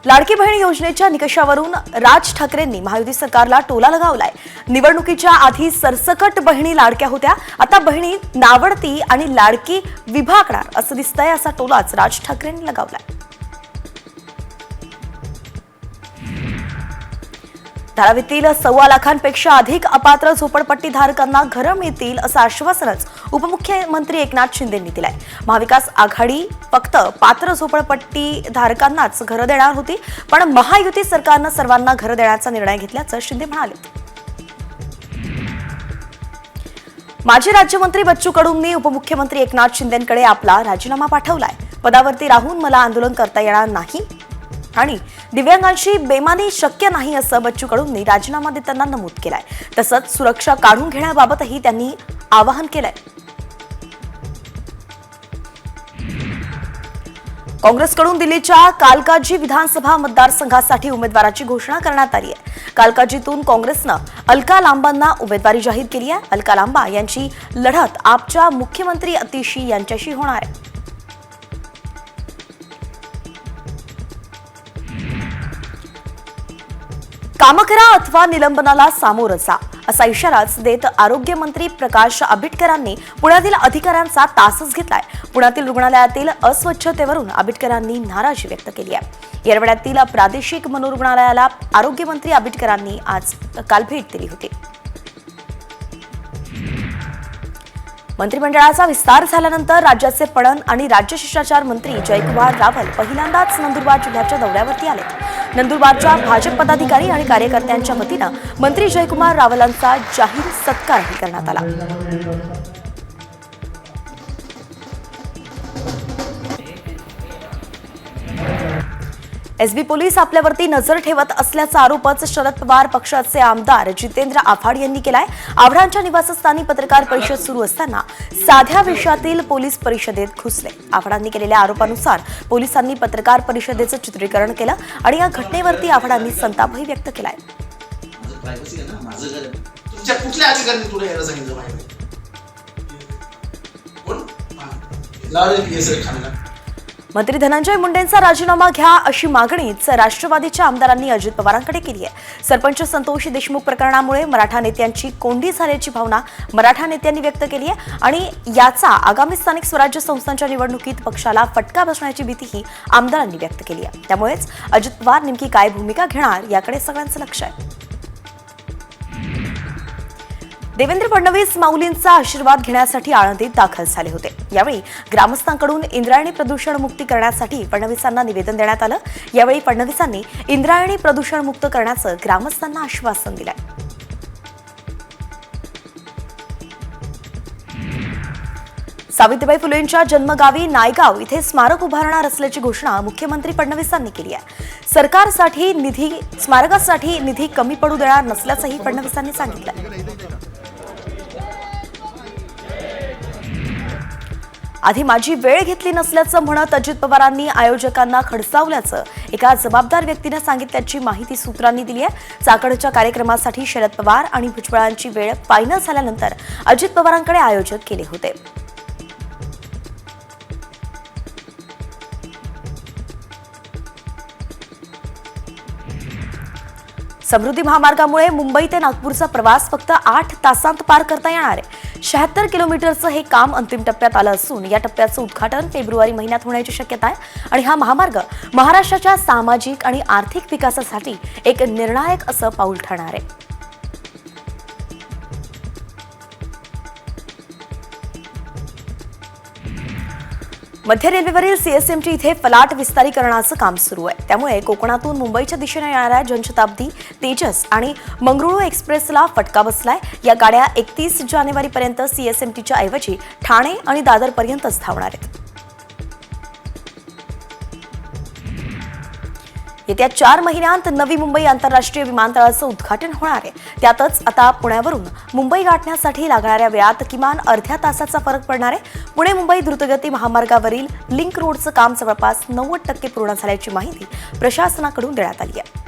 लाडकी बहीण योजनेच्या निकषावरून राज ठाकरेंनी महायुती सरकारला टोला लगावलाय। निवडणुकीच्या आधी सरसकट बहिणी लाडक्या होत्या, आता बहिणी नावडती आणि लाडकी विभागणार असं दिसतंय, असा टोलाच राज ठाकरेंनी लगावलाय। धारावीतील 1.25 लाखांपेक्षा अधिक अपात्र झोपडपट्टीधारकांना घरं मिळतील असं आश्वासनच उपमुख्यमंत्री एकनाथ शिंदेंनी दिलंय। महाविकास आघाडी फक्त पात्र झोपडपट्टीधारकांनाच घरं देणार होती, पण महायुती सरकारनं सर्वांना घरं देण्याचा निर्णय घेतल्याचं शिंदे म्हणाले। माजी राज्यमंत्री बच्चू कडूंनी उपमुख्यमंत्री एकनाथ शिंदेंकडे आपला राजीनामा पाठवलाय। पदावरती राहून मला आंदोलन करता येणार नाही आणि दिव्यांगांची बेमानी शक्य नाही असं बच्चू कडूंनी राजीनामा देताना नमूद केलंय। तसंच सुरक्षा काढून घेण्याबाबतही त्यांनी आवाहन केलंय। काँग्रेसकडून दिल्लीच्या कालकाजी विधानसभा मतदारसंघासाठी उमेदवाराची घोषणा करण्यात आली आहे। कालकाजीतून काँग्रेसनं अलका लांबांना उमेदवारी जाहीर केली आहे। अलका लांबा यांची लढत आपच्या मुख्यमंत्री अतिशी यांच्याशी होणार आहे। काम करा अथवा निलंबनाला सामोरं जा असा इशाराच देत आरोग्यमंत्री प्रकाश आंबेडकरांनी पुण्यातील अधिकाऱ्यांचा तासच घेतलाय। पुण्यातील रुग्णालयातील अस्वच्छतेवरून आंबेडकरांनी नाराजी व्यक्त केली आहे। येरवड्यातील प्रादेशिक मनोरुग्णालयाला आरोग्यमंत्री आंबेडकरांनी काल भेट दिली होती। मंत्रिमंडळाचा विस्तार झाल्यानंतर राज्याचे पणन आणि राज्य शिष्टाचार मंत्री जयकुमार रावल पहिल्यांदाच नंदुरबार जिल्ह्याच्या दौऱ्यावरती आले। नंदुरबारच्या भाजप पदाधिकारी आणि कार्यकर्त्यांच्या वतीनं मंत्री जयकुमार रावलांचा जाहीर सत्कारही करण्यात आला। एसबी पोलीस आपल्यावरती नजर ठेवत असल्याचा आरोपच शरद पवार पक्षाचे आमदार जितेंद्र आव्हाड यांनी केलाय। आव्हाडांच्या निवासस्थानी पत्रकार परिषद सुरू असताना साध्या विषयातील पोलीस परिषदेत घुसले। आव्हाडांनी केलेल्या आरोपानुसार पोलिसांनी पत्रकार परिषदेचं चित्रीकरण केलं आणि या घटनेवरती आव्हाडांनी संतापही व्यक्त केलाय। मंत्री धनंजय मुंडेंचा राजीनामा घ्या अशी मागणीच राष्ट्रवादीच्या आमदारांनी अजित पवारांकडे केली आहे। सरपंच संतोष देशमुख प्रकरणामुळे मराठा नेत्यांची कोंडी झाल्याची भावना मराठा नेत्यांनी व्यक्त केली आहे आणि याचा आगामी स्थानिक स्वराज्य संस्थांच्या निवडणुकीत पक्षाला फटका बसण्याची भीतीही आमदारांनी व्यक्त केली आहे। त्यामुळेच अजित पवार नेमकी काय भूमिका घेणार याकडे सगळ्यांचं लक्ष आहे। देवेंद्र फडणवीस माऊलींचा आशीर्वाद घेण्यासाठी आळंदीत दाखल झाले होते। यावेळी ग्रामस्थांकडून इंद्रायणी प्रदूषण मुक्ती करण्यासाठी फडणवीसांना निवेदन देण्यात आलं। यावेळी फडणवीसांनी इंद्रायणी प्रदूषण मुक्त करण्याचं ग्रामस्थांना आश्वासन दिलंय। सावित्रीबाई फुलेंच्या जन्मगावी नायगाव इथे स्मारक उभारणार असल्याची घोषणा मुख्यमंत्री फडणवीसांनी केली आहे। सरकारसाठी स्मारकासाठी निधी कमी पडू देणार नसल्याचंही फडणवीसांनी सांगितलं। आधी माझी वेळ घेतली नसल्याचं म्हणत अजित पवारांनी आयोजकांना खडसावल्याचं एका जबाबदार व्यक्तीने सांगितल्याची माहिती सूत्रांनी दिली आहे। चाकणच्या कार्यक्रमासाठी शरद पवार आणि भुजबळांची वेळ फायनल झाल्यानंतर अजित पवारांकडे आयोजक केले होते। समृद्धी महामार्गामुळे मुंबई ते नागपूरचा प्रवास फक्त 8 तासांत पार करता येणार आहे। 76 किलोमीटरचं हे काम अंतिम टप्प्यात आलं असून या टप्प्याचं उद्घाटन फेब्रुवारी महिन्यात होण्याची शक्यता आहे आणि हा महामार्ग महाराष्ट्राच्या सामाजिक आणि आर्थिक विकासासाठी एक निर्णायक असं पाऊल ठरणार आहे। मध्य रेल्वेवरील सीएसएमटी इथे फलाट विस्तारीकरणाचं काम सुरू आहे। त्यामुळे कोकणातून मुंबईच्या दिशेने येणाऱ्या जनशताब्दी, तेजस आणि मंगळुरू एक्सप्रेसला फटका बसलाय। या गाड्या 31 जानेवारीपर्यंत सीएसएमटीच्या ऐवजी ठाणे आणि दादरपर्यंतच धावणार आहेत। येत्या 4 महिन्यांत नवी मुंबई आंतरराष्ट्रीय विमानतळाचं उद्घाटन होणार आहे। त्यातच आता पुण्यावरून मुंबई गाठण्यासाठी लागणाऱ्या वेळात किमान अर्ध्या तासाचा फरक पडणार आहे। पुणे मुंबई द्रुतगती महामार्गावरील लिंक रोडचं काम जवळपास 90% पूर्ण झाल्याची माहिती प्रशासनाकडून देण्यात आली आहे।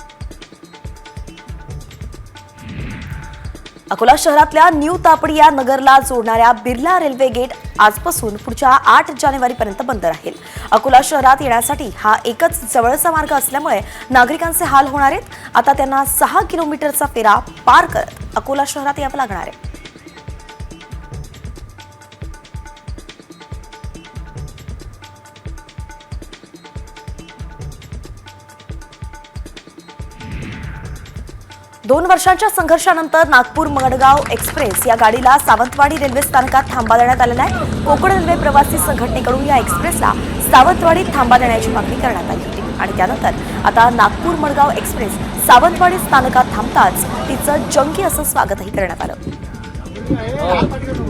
अकोला शहरातल्या न्यू तापडी या नगरला जोडणाऱ्या बिर्ला रेल्वे गेट आजपासून पुढच्या 8 जानेवारीपर्यंत बंद राहील. अकोला शहरात येण्यासाठी हा एकच जवळचा मार्ग असल्यामुळे नागरिकांचे हाल होणार आहेत. आता त्यांना 6 किलोमीटरचा फेरा पार करत अकोला शहरात यावं लागणार आहे. दोन वर्षांच्या संघर्षानंतर नागपूर मडगाव एक्सप्रेस या गाडीला सावंतवाडी रेल्वे स्थानकात थांबा देण्यात आलेला आहे. कोकण रेल्वे प्रवासी संघटनेकडून या एक्सप्रेसला सावंतवाडीत थांबा देण्याची मागणी करण्यात आली होती आणि त्यानंतर आता नागपूर मडगाव एक्सप्रेस सावंतवाडी स्थानकात थांबताच तिचं जंगी असं स्वागतही करण्यात आलं.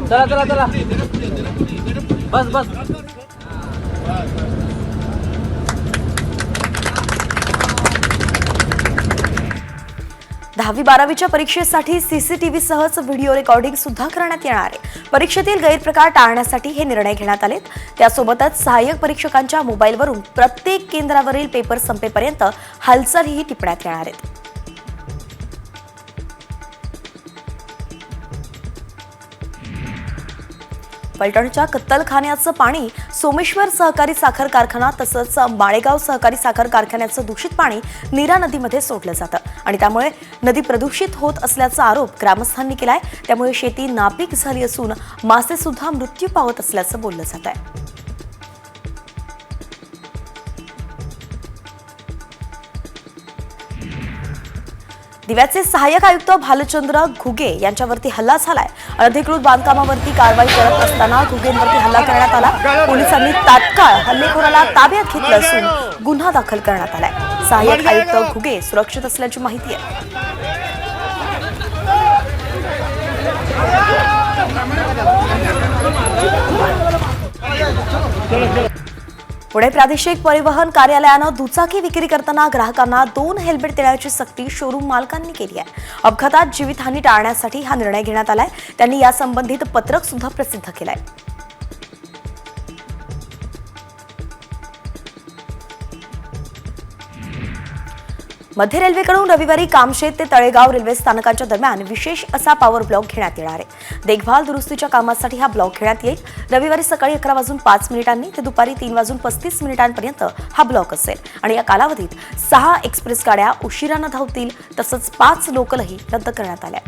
चला चला बस बस. 10वी-12वीच्या परीक्षेसाठी सीसीटीव्ही सहच व्हिडिओ रेकॉर्डिंग सुद्धा करण्यात येणार आहे. परीक्षेतील गैरप्रकार टाळण्यासाठी हे निर्णय घेण्यात आलेत. त्यासोबतच सहाय्यक परीक्षकांच्या मोबाईलवरून प्रत्येक केंद्रावरील पेपर संपेपर्यंत हालचालीही टिपण्यात येणार आहेत. फलटणच्या कत्तलखान्याचं पाणी सोमेश्वर सहकारी साखर कारखाना तसंच माळेगाव सहकारी साखर कारखान्याचं दूषित पाणी नीरा नदीमध्ये सोडलं जातं आणि त्यामुळे नदी प्रदूषित होत असल्याचा आरोप ग्रामस्थांनी केलाय. त्यामुळे शेती नापीक झाली असून मासे सुद्धा मृत्यू पावत असल्याचं बोललं जात आहे. दिव्याचे सहाय्यक आयुक्त भालचंद्र घुगे यांच्यावरती हल्ला झालाय. अनधिकृत बांधकामावरती कारवाई करत असताना घुगेंवरती हल्ला करण्यात आला. पोलिसांनी तात्काळ हल्लेखोराला ताब्यात घेतलं असून गुन्हा दाखल करण्यात आलाय. सहाय्यक आयुक्त घुगे सुरक्षित असल्याची माहिती आहे. पुणे प्रादेशिक परिवहन कार्यालयानं दुचाकी विक्री करताना ग्राहकांना 2 हेल्मेट देण्याची सक्ती शोरूम मालकांनी केली आहे. अपघातात जीवितहानी टाळण्यासाठी हा निर्णय घेण्यात आलाय. त्यांनी यासंबंधित पत्रक सुद्धा प्रसिद्ध केलंय. मध्य रेल्वेकडून रविवारी कामशेत ते तळेगाव रेल्वे स्थानकांच्या दरम्यान विशेष असा पॉवर ब्लॉक घेण्यात येणार आहे. देखभाल दुरुस्तीच्या कामासाठी हा ब्लॉक घेण्यात येईल. रविवारी सकाळी 11:05 ते दुपारी 3:35 हा ब्लॉक असेल आणि या कालावधीत 6 एक्सप्रेस गाड्या उशिरानं धावतील तसंच 5 लोकलही रद्द करण्यात आल्या.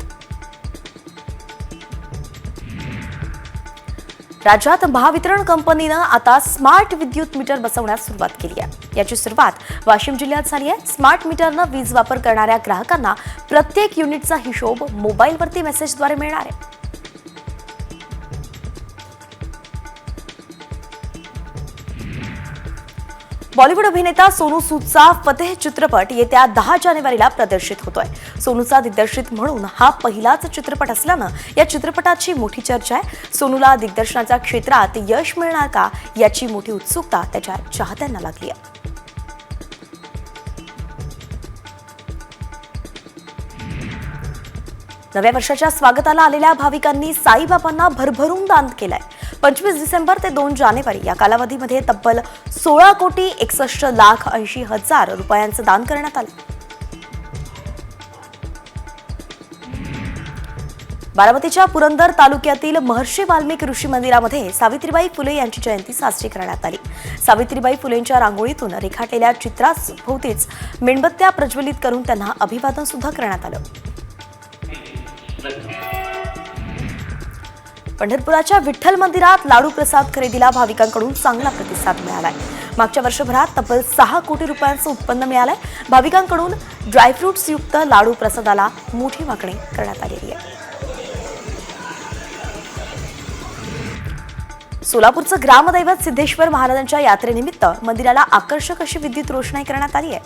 राज्यात महावितरण कंपनीनं आता स्मार्ट विद्युत मीटर बसवण्यास सुरुवात केली आहे. याची सुरुवात वाशिम जिल्ह्यात झाली आहे. स्मार्ट मीटरनं वीज वापर करणाऱ्या ग्राहकांना प्रत्येक युनिटचा हिशोब मोबाईलवरती मेसेजद्वारे मिळणार आहे. बॉलिवूड अभिनेता सोनू सूदचा फतेह चित्रपट येत्या 10 जानेवारीला प्रदर्शित होतोय. सोनूचा दिग्दर्शित म्हणून हा पहिलाच चित्रपट असल्यानं या चित्रपटाची मोठी चर्चा आहे. सोनूला दिग्दर्शनाच्या क्षेत्रात यश मिळणार का याची मोठी उत्सुकता त्याच्या चाहत्यांना लागली आहे. नव्या वर्षाच्या स्वागताला आलेल्या भाविकांनी साईबाबांना भरभरून दान केलंय. 25 डिसेंबर ते 2 जानेवारी या कालावधीमध्ये तब्बल 16,61,80,000 रुपयांचं दान करण्यात आलं. बारामतीच्या पुरंदर तालुक्यातील महर्षी वाल्मिक ऋषी मंदिरामध्ये सावित्रीबाई फुले यांची जयंती साजरी करण्यात आली. सावित्रीबाई फुलेंच्या रांगोळीतून रेखाटलेल्या चित्राभोवतीच मेणबत्त्या प्रज्वलित करून त्यांना अभिवादन सुद्धा करण्यात आलं. पंढरपुराच्या विठ्ठल मंदिरात लाडू प्रसाद खरेदीला भाविकांकडून चांगला प्रतिसाद मिळालाय. मागच्या वर्षभरात तब्बल 6 कोटी रुपयांचं उत्पन्न मिळालंय. भाविकांकडून ड्रायफ्रुट्स युक्त लाडू प्रसादाला मोठी मागणी करण्यात आलेली आहे. सोलापूरचं ग्रामदैवत सिद्धेश्वर महाराजांच्या यात्रेनिमित्त मंदिराला आकर्षक अशी विद्युत रोषणाई करण्यात आली आहे.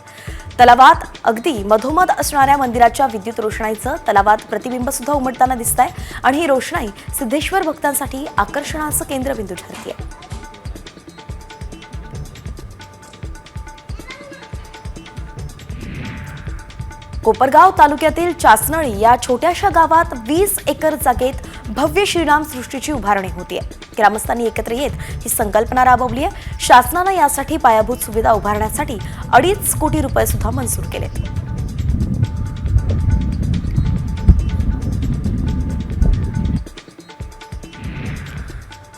तलावात अगदी मधोमध असणाऱ्या मंदिराच्या विद्युत रोषणाईचं तलावात प्रतिबिंब सुद्धा उमटताना दिसत आहे आणि ही रोषणाई सिद्धेश्वर भक्तांसाठी आकर्षणाचं केंद्रबिंदू ठरते. कोपरगाव तालुक्यातील चासनळी या छोट्याशा गावात 20 एकर जागेत भव्य श्रीराम सृष्टीची उभारणी होतीये. ग्रामस्थांनी एकत्र येत ही संकल्पना राबवली आहे. शासनानं यासाठी पायाभूत सुविधा उभारण्यासाठी 2.5 कोटी रुपये सुद्धा मंजूर केलेत.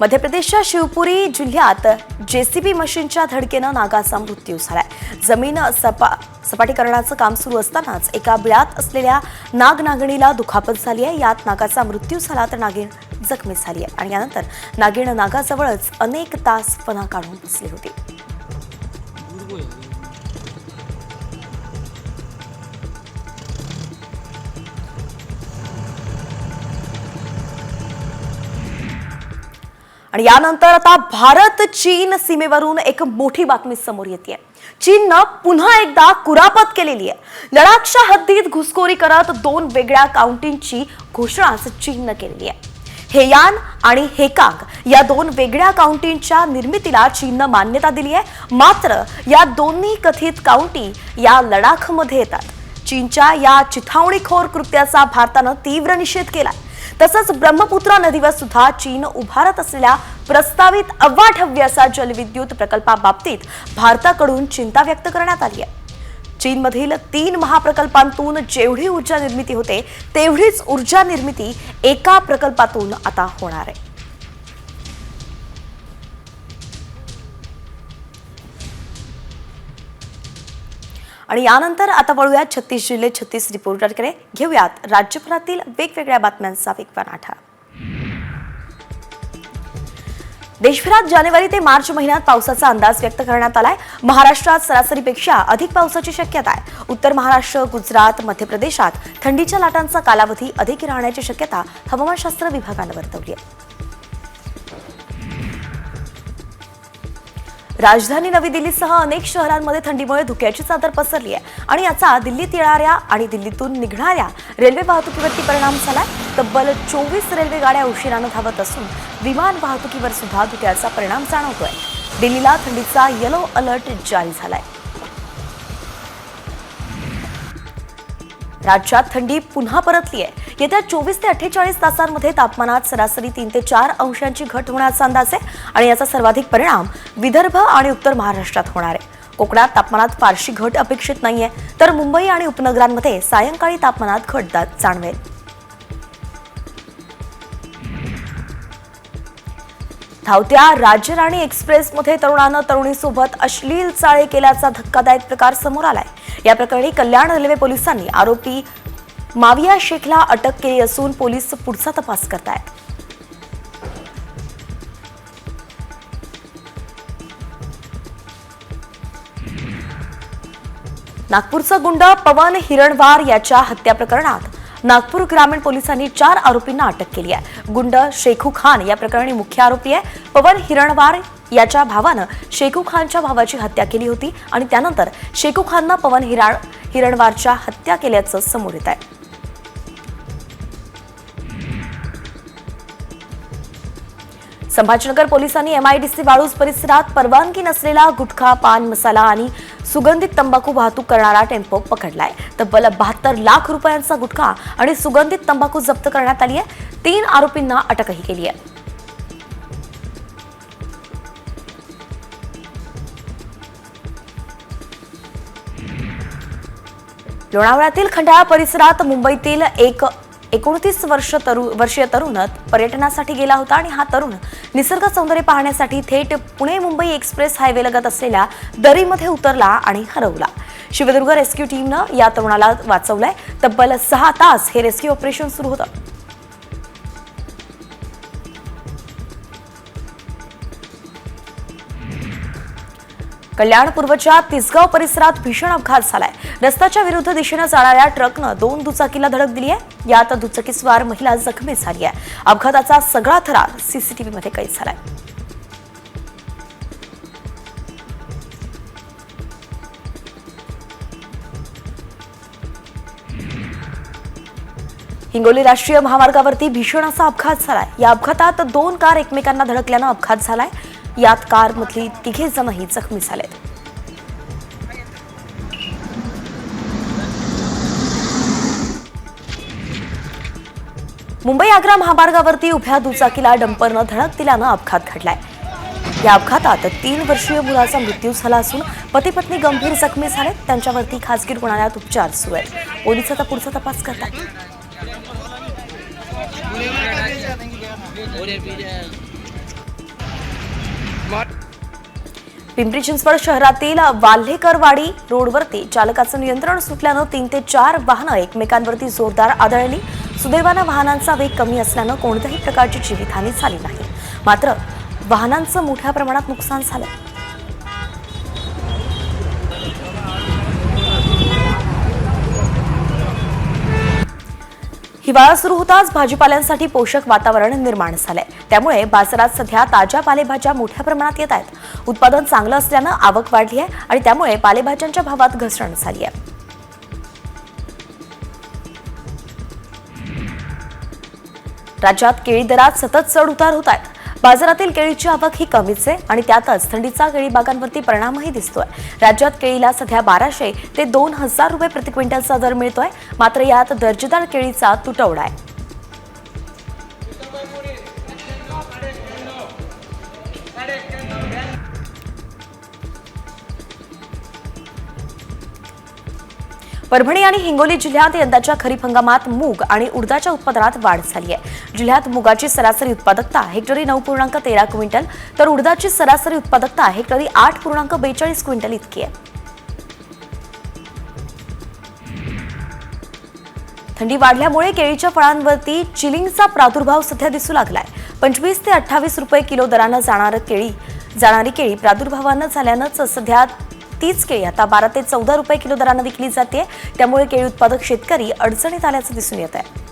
मध्य प्रदेशच्या शिवपुरी जिल्ह्यात जेसीबी मशीनच्या धडकेनं नागाचा मृत्यू झालाय. जमीन सपाटीकरणाचं काम सुरू असतानाच एका बिळात असलेल्या नागनागिणीला दुखापत झाली आहे. यात नागाचा मृत्यू झाला तर नागिण जखमी झाली आहे आणि यानंतर नागिण नागाजवळच अनेक तास फणा काढून बसली होती. आणि यानंतर आता भारत चीन सीमेवरून एक मोठी बातमी समोर येते. चीननं पुन्हा एकदा कुरापत केलेली आहे. लडाखच्या हद्दीत घुसखोरी करत 2 वेगळ्या काउंटींची घोषणाच चीननं केलेली आहे. हेयान आणि हेकांग या 2 वेगळ्या काउंटींच्या निर्मितीला चीननं मान्यता दिली आहे. मात्र या दोन्ही कथित काउंटी या लडाखमध्ये येतात. चीनच्या या चिथावणीखोर कृत्याचा भारतानं तीव्र निषेध केलाय. तसंच ब्रह्मपुत्रा नदीवर सुद्धा चीन उभारत असलेल्या प्रस्तावित अवाढव्य असा जलविद्युत प्रकल्पाबाबतीत भारताकडून चिंता व्यक्त करण्यात आली आहे. चीनमधील 3 महाप्रकल्पांतून जेवढी ऊर्जा निर्मिती होते तेवढीच ऊर्जा निर्मिती एका प्रकल्पातून आता होणार आहे. आणि यानंतर आता वळूयात 36 जिल्हे 36 रिपोर्टरकडे. घेऊयात राज्यभरातील वेगवेगळ्या बातम्यांचा वेगवान आढावा. देशभरात जानेवारी ते मार्च महिन्यात पावसाचा अंदाज व्यक्त करण्यात आलाय. महाराष्ट्रात सरासरीपेक्षा अधिक पावसाची शक्यता आहे. उत्तर महाराष्ट्र, गुजरात, मध्य प्रदेशात थंडीच्या लाटांचा कालावधी अधिक राहण्याची शक्यता हवामानशास्त्र विभागानं वर्तवली आहे. राजधानी नवी दिल्लीसह अनेक शहरांमध्ये थंडीमुळे धुक्याची चादर पसरली आहे आणि याचा दिल्लीत येणाऱ्या आणि दिल्लीतून निघणाऱ्या रेल्वे वाहतुकीवरती परिणाम झालाय. तब्बल 24 रेल्वे गाड्या उशिरानं धावत असून विमान वाहतुकीवर सुद्धा धुक्याचा परिणाम जाणवतोय. दिल्लीला थंडीचा येलो अलर्ट जारी झालाय. राज्यात थंडी पुन्हा परतली आहे. येत्या 24 ते 48 तासांमध्ये तापमानात सरासरी 3 ते 4 अंशांची घट होण्याचा अंदाज आहे आणि याचा सर्वाधिक परिणाम विदर्भ आणि उत्तर महाराष्ट्रात होणार आहे. कोकणात तापमानात फारशी घट अपेक्षित नाहीये, तर मुंबई आणि उपनगरांमध्ये सायंकाळी तापमानात घट जाणवेल. धावत्या राज्यराणी एक्सप्रेसमध्ये तरुणानं तरुणीसोबत अश्लील चाळे केल्याचा धक्कादायक प्रकार समोर आलाय. या प्रकरणी कल्याण रेल्वे पोलिसांनी आरोपी माविया शेखला अटक केली असून पोलीस पुढचा तपास करतायत. नागपूरचा गुंड पवन हिरणवार याच्या हत्या प्रकरणात नागपूर ग्रामीण पोलिसांनी 4 आरोपींना अटक केली आहे. गुंड शेखू खान या प्रकरणी मुख्य आरोपी आहे. पवन हिरणवार याच्या भावानं शेखू खानच्या भावाची हत्या केली होती आणि त्यानंतर शेखू खाननं पवन हिरणवारच्या हत्या केल्याचं समोर येत आहे. संभाजीनगर पोलिसांनी एमआयडीसी वाळूज परिसरात परवानगी नसलेला गुटखा, पान मसाला आणि सुगंधित तंबाखू वाहतूक करणारा टेम्पो पकडलाय. तब्बल 72 लाख रुपयांचा गुटखा आणि सुगंधित तंबाखू जप्त करण्यात आली आहे. 3 आरोपींना अटकही केली आहे. लोणावळ्यातील खंडाळा परिसरात मुंबईतील 29 वर्षीय तरुण पर्यटनासाठी गेला होता आणि हा तरुण निसर्ग सौंदर्य पाहण्यासाठी थेट पुणे मुंबई एक्सप्रेस हायवे लगत असलेल्या दरीमध्ये उतरला आणि हरवला. शिवदुर्ग रेस्क्यू टीमनं या तरुणाला वाचवलंय. तब्बल 6 तास हे रेस्क्यू ऑपरेशन सुरू होतं. कल्याण पूर्वच्या तिसगाव परिसरात भीषण अपघात झालाय. रस्त्याच्या विरुद्ध दिशेनं जाणाऱ्या ट्रकनं 2 दुचाकीला धडक दिली आहे. यात दुचाकीस्वार महिला जखमी झाली आहे. अपघाताचा सगळा थरार सीसीटीव्हीमध्ये कैद झालाय. हिंगोली राष्ट्रीय महामार्गावरती भीषण असा अपघात झालाय. या अपघातात 2 कार एकमेकांना धडकल्यानं अपघात झालाय. यात कारमधली 3 जणही जखमी झालेत. मुंबई आग्रा महामार्गावरती उभ्या दुचाकीला डंपरनं धडक दिल्यानं अपघात घडलाय. या अपघातात 3 वर्षीय मुलाचा मृत्यू झाला असून पती पत्नी गंभीर जखमी झालेत. त्यांच्यावरती खासगी रुग्णालयात उपचार सुरू आहेत. पोलीस आता पुढचा तपास करतात. पिंपरी चिंचवड शहरातील वाल्हेकरवाडी रोडवरती चालकाचं नियंत्रण सुटल्यानं 3 ते 4 वाहनं एकमेकांवरती जोरदार आदळली. सुदैवानं वाहनांचा वेग कमी असल्यानं कोणत्याही प्रकारची जीवितहानी झाली नाही. मात्र वाहनांचं मोठ्या प्रमाणात नुकसान झालं. हिवाळा सुरू होताच भाजीपाल्यांसाठी पोषक वातावरण निर्माण झालंय. त्यामुळे बाजारात सध्या ताज्या पालेभाज्या मोठ्या प्रमाणात येत आहेत. उत्पादन चांगलं असल्यानं आवक वाढली आहे आणि त्यामुळे पालेभाज्यांच्या भावात घसरण झाली आहे. राज्यात केळी दरात सतत चढ उतार होत आहेत. बाजारातील केळीची आवक ही कमीच आहे आणि त्यातच थंडीचा केळी बागांवरती परिणामही दिसतोय. राज्यात केळीला सध्या 1200 ते 2000 रुपये प्रति क्विंटलचा दर मिळतोय. मात्र यात दर्जेदार केळीचा तुटवडा आहे. परभणी आणि हिंगोली जिल्ह्यात यंदाच्या खरीप हंगामात मूग आणि उडदाच्या उत्पादनात वाढ झाली आहे. जिल्ह्यात मुगाची सरासरी उत्पादकता हेक्टरी 9.13 क्विंटल तर उडदाची सरासरी उत्पादकता हेक्टरी 8.42 क्विंटल इतकी आहे. थंडी वाढल्यामुळे केळीच्या फळांवरती चिलिंगचा प्रादुर्भाव सध्या दिसू लागलाय. 25 ते 28 रुपये किलो दरानं जाणारी केळी प्रादुर्भावानं झाल्यानंच सध्या तीच केळी आता 12 ते 14 रुपये किलो दरानं विकली जाते. त्यामुळे केळी उत्पादक शेतकरी अडचणीत आल्याचं दिसून येत आहे.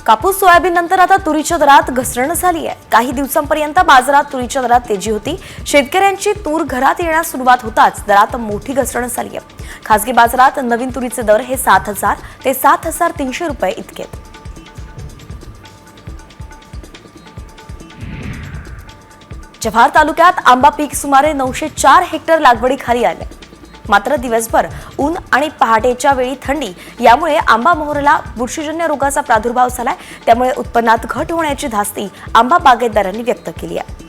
कापूस सोयाबीन नंतर आता तुरीच्या दरात घसरण झाली आहे. काही दिवसांपर्यंत बाजारात तुरीच्या दरात तेजी होती. शेतकऱ्यांची तूर घरात येण्यास सुरुवात होताच दरात मोठी घसरण झाली आहे. खासगी बाजारात नवीन तुरीचे दर हे 7000 ते 7300 रुपये इतके आहेत. जव्हार तालुक्यात आंबा पीक सुमारे 904 हेक्टर लागवडीखाली आले. मात्र दिवसभर ऊन आणि पहाटेच्या वेळी थंडी यामुळे आंबा मोहरला बुरशीजन्य रोगाचा प्रादुर्भाव झालाय. त्यामुळे उत्पन्नात घट होण्याची धास्ती आंबा बागायतदारांनी व्यक्त केली आहे.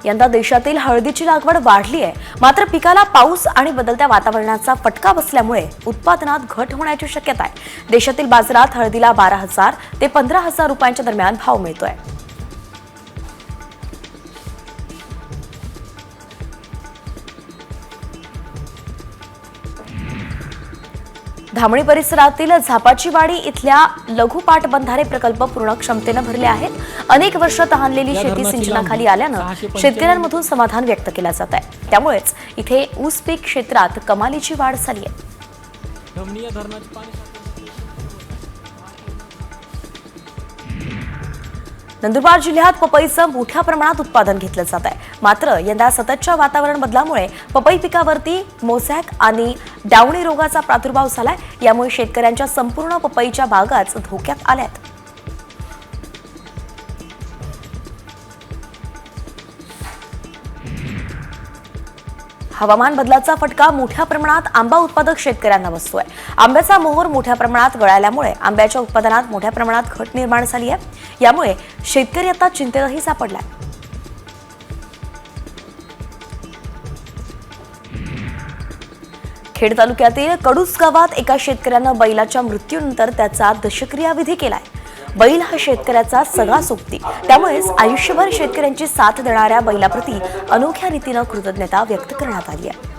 यंदा देशातील हळदीची लागवड वाढली आहे. मात्र पिकाला पाऊस आणि बदलत्या वातावरणाचा फटका बसल्यामुळे उत्पादनात घट होण्याची शक्यता आहे. देशातील बाजारात हळदीला 12,000 ते 15,000 रुपयांच्या दरम्यान भाव मिळतोय. धामणी परिसरातील झापाचीवाडी इथल्या लघु पाटबंधारे प्रकल्प पूर्ण क्षमतेनं भरले आहेत. अनेक वर्ष तहानलेली शेती सिंचनाखाली आल्यानं शेतकऱ्यांमधून समाधान व्यक्त केलं जात आहे. त्यामुळेच इथे ऊस पीक क्षेत्रात कमालीची वाढ झाली आहे. नंदुरबार जिल्ह्यात पपईचं मोठ्या प्रमाणात उत्पादन घेतलं जात आहे. मात्र यंदा सततच्या वातावरण बदलामुळे पपई पिकावरती मोझॅक आणि डावणी रोगाचा प्रादुर्भाव झालाय. यामुळे शेतकऱ्यांच्या संपूर्ण पपईच्या बागाच धोक्यात आल्यात. हवामान बदलाचा फटका मोठ्या प्रमाणात आंबा उत्पादक शेतकऱ्यांना बसतोय. आंब्याचा मोहर मोठ्या प्रमाणात गळाल्यामुळे आंब्याच्या उत्पादनात मोठ्या प्रमाणात घट निर्माण झाली आहे. यामुळे शेतकरी आता चिंतेतही सापडलाय. खेड तालुक्यातील कडूस गावात एका शेतकऱ्यानं बैलाच्या मृत्यूनंतर त्याचा दशक्रियाविधी केलाय. बैल हा शेतकऱ्याचा सगळा सोबती. त्यामुळेच आयुष्यभर शेतकऱ्यांची साथ देणाऱ्या बैलाप्रती अनोख्या रीतीनं कृतज्ञता व्यक्त करण्यात आली आहे.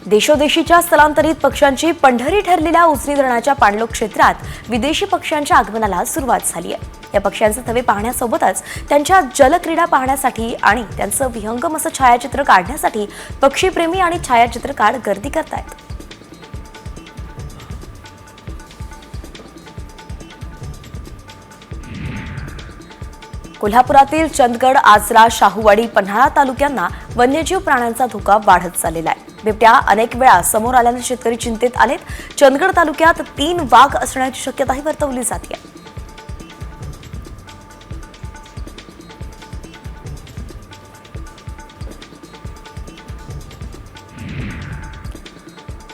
देशोदेशीच्या स्थलांतरित पक्ष्यांची पंढरी ठरलेल्या उजनी धरणाच्या पाणलोट क्षेत्रात विदेशी पक्ष्यांच्या आगमनाला सुरुवात झाली आहे. या पक्ष्यांचे थवे पाहण्यासोबतच त्यांच्या जलक्रीडा पाहण्यासाठी आणि त्यांचं विहंगम असं छायाचित्र काढण्यासाठी पक्षीप्रेमी आणि छायाचित्रकार गर्दी करतायत. कोल्हापुरातील चंदगड, आजरा, शाहूवाडी, पन्हाळा तालुक्यांना वन्यजीव प्राण्यांचा धोका वाढत चाललेला आहे. बिबट्या अनेक वेळा समोर आल्याने शेतकरी चिंतेत आलेत. चंदगड तालुक्यात 3 वाघ असण्याची शक्यताही वर्तवली जाते.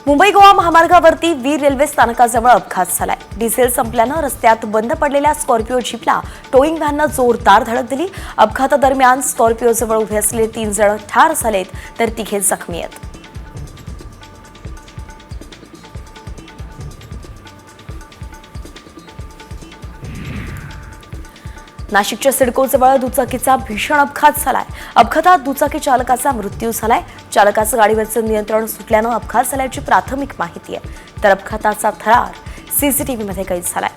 मुंबई गोवा महामार्गावरती वीर रेल्वे स्थानकाजवळ अपघात झालाय. डिझेल संपल्यानं रस्त्यात बंद पडलेल्या स्कॉर्पिओ जीपला टोईंग व्हॅननं जोरदार धडक दिली. अपघातादरम्यान स्कॉर्पिओजवळ उभे असलेले 3 जण ठार झालेत तर 3 जखमी आहेत. नाशिकच्या सिडकोजवळ दुचाकीचा भीषण अपघात झालाय. अपघातात दुचाकी चालकाचा मृत्यू झालाय. चालकाचं गाडीवरचं नियंत्रण सुटल्यानं अपघात झाल्याची प्राथमिक माहिती आहे. तर अपघाताचा थरार सीसीटीव्हीमध्ये कैद झालाय.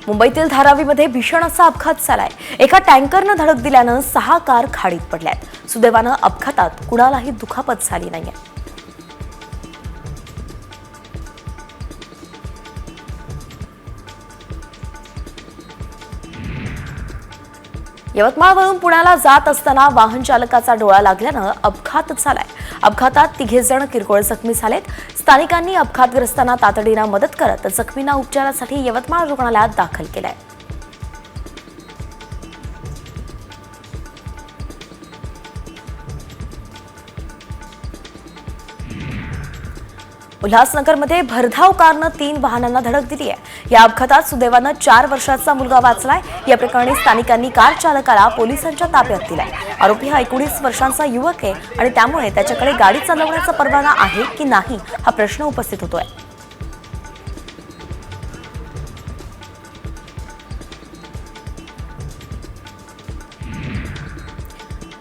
मुंबईतील धारावीमध्ये भीषण असा अपघात झालाय. एका टँकरनं धडक दिल्यानं 6 कार खाडीत पडल्यात. सुदैवानं अपघातात कुणालाही दुखापत झाली नाहीये. यवतमाळवरून पुण्याला जात असताना वाहन चालकाचा डोळा लागल्यानं अपघात झालाय. अपघातात 3 जण किरकोळ जखमी झालेत. स्थानिकांनी अपघातग्रस्तांना तातडीनं मदत करत जखमींना उपचारासाठी यवतमाळ रुग्णालयात दाखल केलंय. उल्हासनगरमध्ये भरधाव कारनं 3 वाहनांना धडक दिली आहे. या अपघातात सुदैवानं 4 वर्षाचा मुलगा वाचलाय. या प्रकरणी स्थानिकांनी कार चालकाला पोलिसांच्या ताब्यात दिलाय. आरोपी हा 19 वर्षांचा युवक आहे आणि त्यामुळे त्याच्याकडे गाडी चालवण्याचा परवाना आहे की नाही हा प्रश्न उपस्थित होतोय.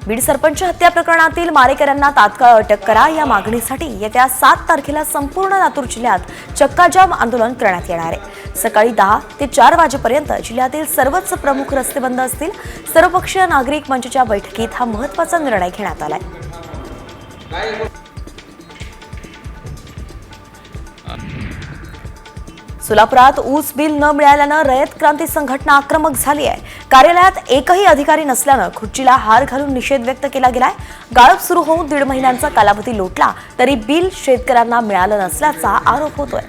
बीड सरपंच हत्या प्रकरणातील मारेकऱ्यांना तात्काळ अटक करा या मागणीसाठी येत्या 7 तारखेला संपूर्ण लातूर जिल्ह्यात चक्काजाम आंदोलन करण्यात येणार आहे. सकाळी 10 ते 4 वाजेपर्यंत जिल्ह्यातील सर्वच प्रमुख रस्ते बंद असतील. सर्वपक्षीय नागरिक मंचच्या बैठकीत हा महत्त्वाचा निर्णय घेण्यात आलाय. सोलापुरात ऊस बिल न मिळाल्यानं रयत क्रांती संघटना आक्रमक झाली आहे. कार्यालयात एकही अधिकारी नसल्यानं खुर्चीला हार घालून निषेध व्यक्त केला गेलाय. गाळप सुरू होऊन 1.5 महिन्यांचा कालावधी लोटला तरी बिल शेतकऱ्यांना मिळालं नसल्याचा आरोप होतोय.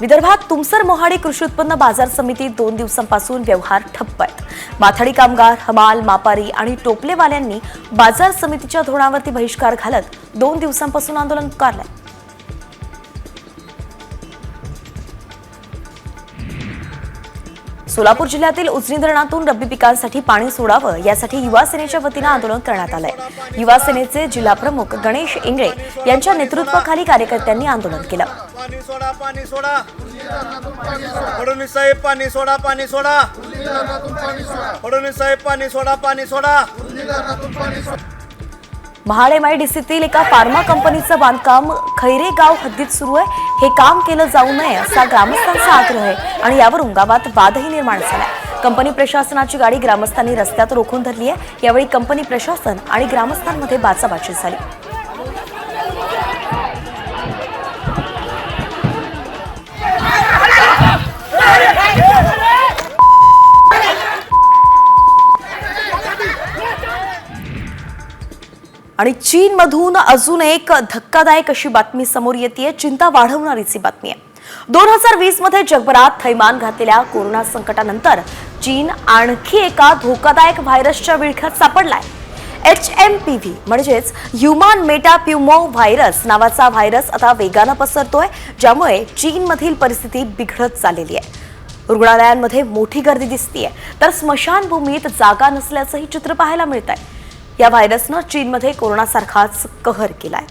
विदर्भात तुमसर मोहाडी कृषी उत्पन्न बाजार समितीत 2 दिवसांपासून व्यवहार ठप्प आहेत. माथाडी कामगार, हमाल, मापारी आणि टोपलेवाल्यांनी बाजार समितीच्या धोरणावरती बहिष्कार घालत 2 दिवसांपासून आंदोलन पुकारलंय. सोलापूर जिल्ह्यातील उजनी धरणातून रब्बी पिकांसाठी पाणी सोडावं यासाठी युवा सेनेच्या वतीनं आंदोलन करण्यात आलंय. युवा सेनेचे जिल्हा प्रमुख गणेश इंगळे यांच्या नेतृत्वाखाली कार्यकर्त्यांनी आंदोलन केलं. पाणी सोडा, पाणी सोडा, फडणवीस साहेब पाणी सोडा, पाणी सोडा, फडणवीस साहेब पाणी सोडा, पाणी सोडा. महाड MIDCतील एका फार्मा कंपनीचं बांधकाम खैरे गाव हद्दीत सुरू आहे. हे काम केलं जाऊ नये असा ग्रामस्थांचा आग्रह आहे आणि यावरून गावात वादही निर्माण झालाय. कंपनी प्रशासनाची गाडी ग्रामस्थांनी रस्त्यात रोखून धरली आहे. यावेळी कंपनी प्रशासन आणि ग्रामस्थांमध्ये बाचाबाची झाली. आणि चीनमधून अजून एक धक्कादायक अशी बातमी समोर येतेय. चिंता वाढवणारीच ही बातमी आहे. 2020 मध्ये जगभरात थैमान घातलेल्या कोरोना संकटानंतर चीन आणखी एका धोकादायक व्हायरसच्या विळख्यात सापडलाय. HMPV म्हणजेच ह्युमन मेटाप्युमो व्हायरस नावाचा व्हायरस आता वेगानं पसरतोय, ज्यामुळे चीनमधील परिस्थिती बिघडत चाललेली आहे. रुग्णालयांमध्ये मोठी गर्दी दिसतीये तर स्मशानभूमीत जागा नसल्याचंही चित्र पाहायला मिळत आहे. या व्हायरसनं चीनमध्ये कोरोनासारखाच कहर केलाय.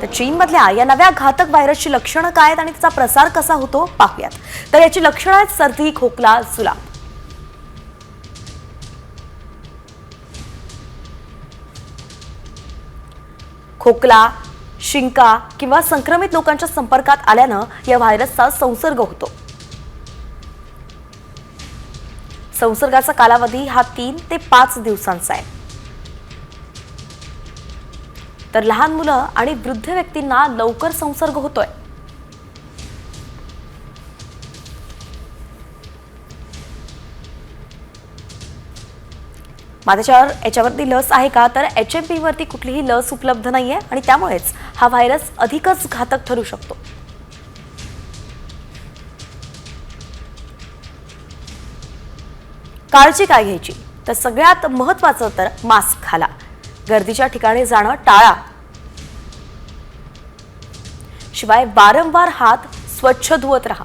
तर चीनमधल्या या नव्या घातक व्हायरसची लक्षणं काय आहेत आणि त्याचा प्रसार कसा होतो पाहूयात. तर याची लक्षणं आहेत सर्दी, खोकला, जुलाब. खोकला, शिंका किंवा संक्रमित लोकांच्या संपर्कात आल्यानं या व्हायरसचा संसर्ग होतो. संसर्गाचा कालावधी हा 3 ते 5 दिवसांचा आहे. तर लहान मुलं आणि वृद्ध व्यक्तींना लवकर संसर्ग होतोय. माझ्यावर याच्यावरती लस आहे का, तर HMP वरती कुठलीही लस उपलब्ध नाहीये आणि त्यामुळेच हा व्हायरस अधिकच घातक ठरू शकतो. काळजी काय घ्यायची, तर सगळ्यात महत्त्वाचं तर मास्क घाला, गर्दीच्या ठिकाणी जाणं टाळा, शिवाय वारंवार हात स्वच्छ धुवत राहा.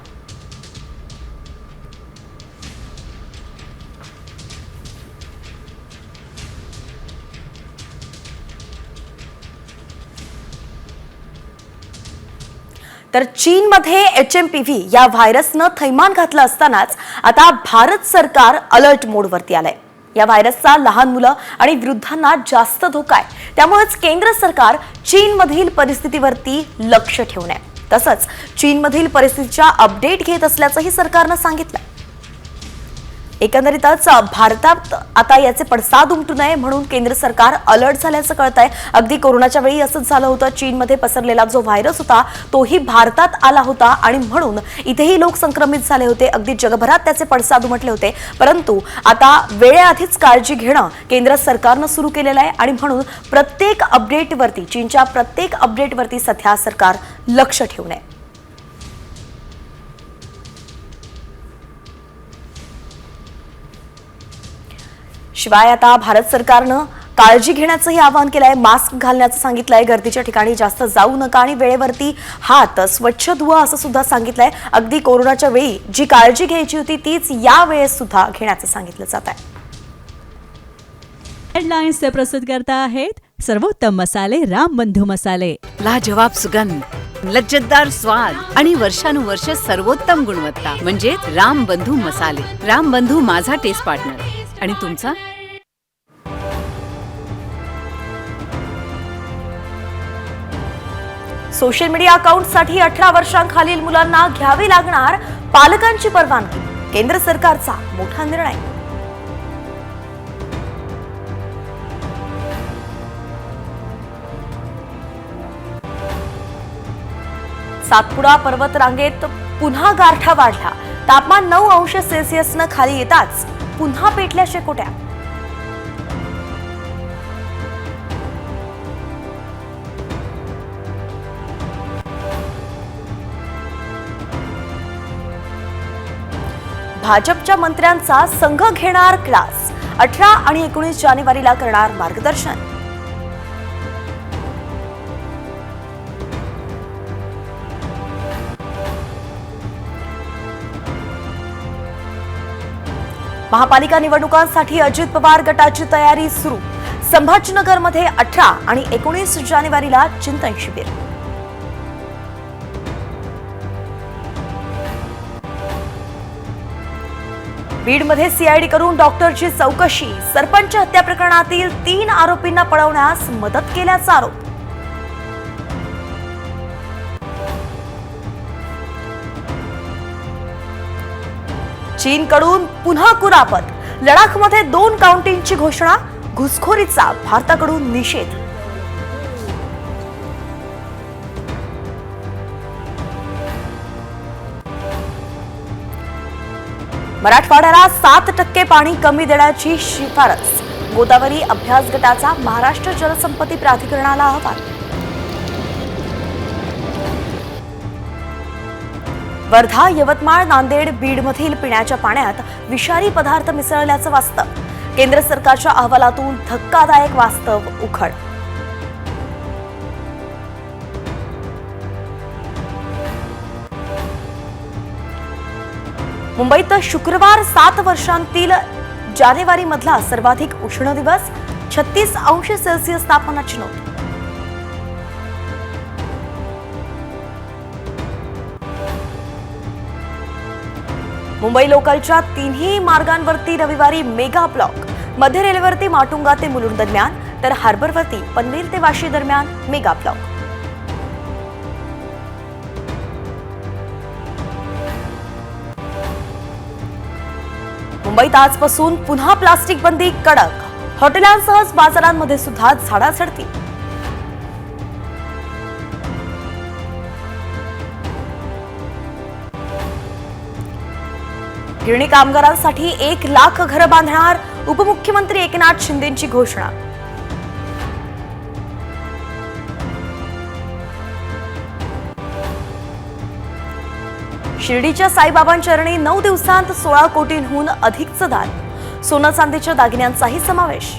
तर चीनमध्ये HMPV या व्हायरसनं थैमान घातलं असतानाच आता भारत सरकार अलर्ट मोडवरती आलंय. या व्हायरसचा लहान मुलं आणि वृद्धांना जास्त धोका आहे. त्यामुळेच केंद्र सरकार चीनमधील परिस्थितीवरती लक्ष ठेवून आहे. तसंच चीनमधील परिस्थितीच्या अपडेट घेत असल्याचंही सरकारनं सांगितलं. एकंदरीतच भारतात आता याचे पडसाद उमटू नये म्हणून केंद्र सरकार अलर्ट झाल्याचं कळतंय. अगदी कोरोनाच्या वेळी असंच झालं होतं. चीनमध्ये पसरलेला जो व्हायरस होता तोही भारतात आला होता आणि म्हणून इथेही लोक संक्रमित झाले होते. अगदी जगभरात त्याचे पडसाद उमटले होते. परंतु आता वेळेआधीच काळजी घेणं केंद्र सरकारनं सुरू केलेलं आहे आणि म्हणून प्रत्येक अपडेटवरती, चीनच्या प्रत्येक अपडेटवरती सध्या सरकार लक्ष ठेवून आहे. शिवाय आता भारत सरकारनं काळजी घेण्याचंही आवाहन केलंय. मास्क घालण्याचं सांगितलंय, गर्दीच्या ठिकाणी जास्त जाऊ नका आणि वेळेवरती हात स्वच्छ धुवा असं सुद्धा सांगितलंय. अगदी कोरोनाच्या वेळी जी काळजी घ्यायची होती तीच या वेळेस सुद्धा घेण्याचं सांगितलं जात आहे. हेडलाइन्स से प्रस्तुत करता आहेत सर्वोत्तम मसाले रामबंधू मसाले. लाजवाब सुगंध, लज्जतदार स्वाद आणि वर्षानुवर्ष सर्वोत्तम गुणवत्ता म्हणजे रामबंधू मसाले. रामबंधू माझा टेस्ट पार्टनर. आणि तुमचा? सोशल मीडिया अकाउंटसाठी 18 वर्षांखालील मुलांना घ्यावी लागणार पालकांची परवानगी. केंद्र सरकारचा मोठा निर्णय. सातपुडा पर्वत रांगेत पुन्हा गारठा वाढला. तापमान 9 अंश सेल्सिअसनं खाली येताच पुन्हा पेटल्या शेकोट्या. भाजपच्या मंत्र्यांचा संघ घेणार क्लास. 18 आणि 19 जानेवारीला करणार मार्गदर्शन. महापालिका निवडणुकांसाठी अजित पवार गटाची तयारी सुरू. संभाजीनगरमध्ये 18 आणि 19 जानेवारीला चिंतन शिबिर. बीडमध्ये CID करून डॉक्टरची चौकशी. सरपंच हत्या प्रकरणातील 3 आरोपींना पळवण्यास मदत केल्याचा आरोप. चीनकडून पुन्हा कुरापत. लडाखमध्ये 2 काउंटिंगची घोषणा. घुसखोरीचा भारताकडून निषेध. मराठवाड्याला 7% पाणी कमी देण्याची शिफारस. गोदावरी अभ्यास गटाचा महाराष्ट्र जलसंपत्ती प्राधिकरणाला अहवाल. वर्धा, यवतमाळ, नांदेड, बीडमधील पिण्याच्या पाण्यात विषारी पदार्थ मिसळल्याचं वास्तव. केंद्र सरकारच्या अहवालातून धक्कादायक वास्तव उघड. मुंबईत शुक्रवार 7 वर्षांतील जानेवारी मधला सर्वाधिक उष्ण दिवस. 36 अंश सेल्सिअस तापमानाची नोंद. मुंबई लोकलच्या 3ही मार्गांवरती रविवारी मेगा ब्लॉक. मध्य रेल्वेवरती माटुंगा ते मुलुंड दरम्यान, तर हार्बरवरती पनवेल ते वाशी दरम्यान मेगा ब्लॉक. मुंबईत आजपासून पुन्हा प्लास्टिक बंदी कडक. हॉटेलांसह बाजारांमध्ये सुद्धा झाडाझडती. गिरणी कामगारांसाठी 1 लाख घरं बांधणार उपमुख्यमंत्री एकनाथ शिंदेंची घोषणा. शिर्डीच्या साईबाबांचरणी 9 दिवसांत 16 कोटींहून अधिकचं दान. सोनं चांदीच्या दागिन्यांचाही समावेश.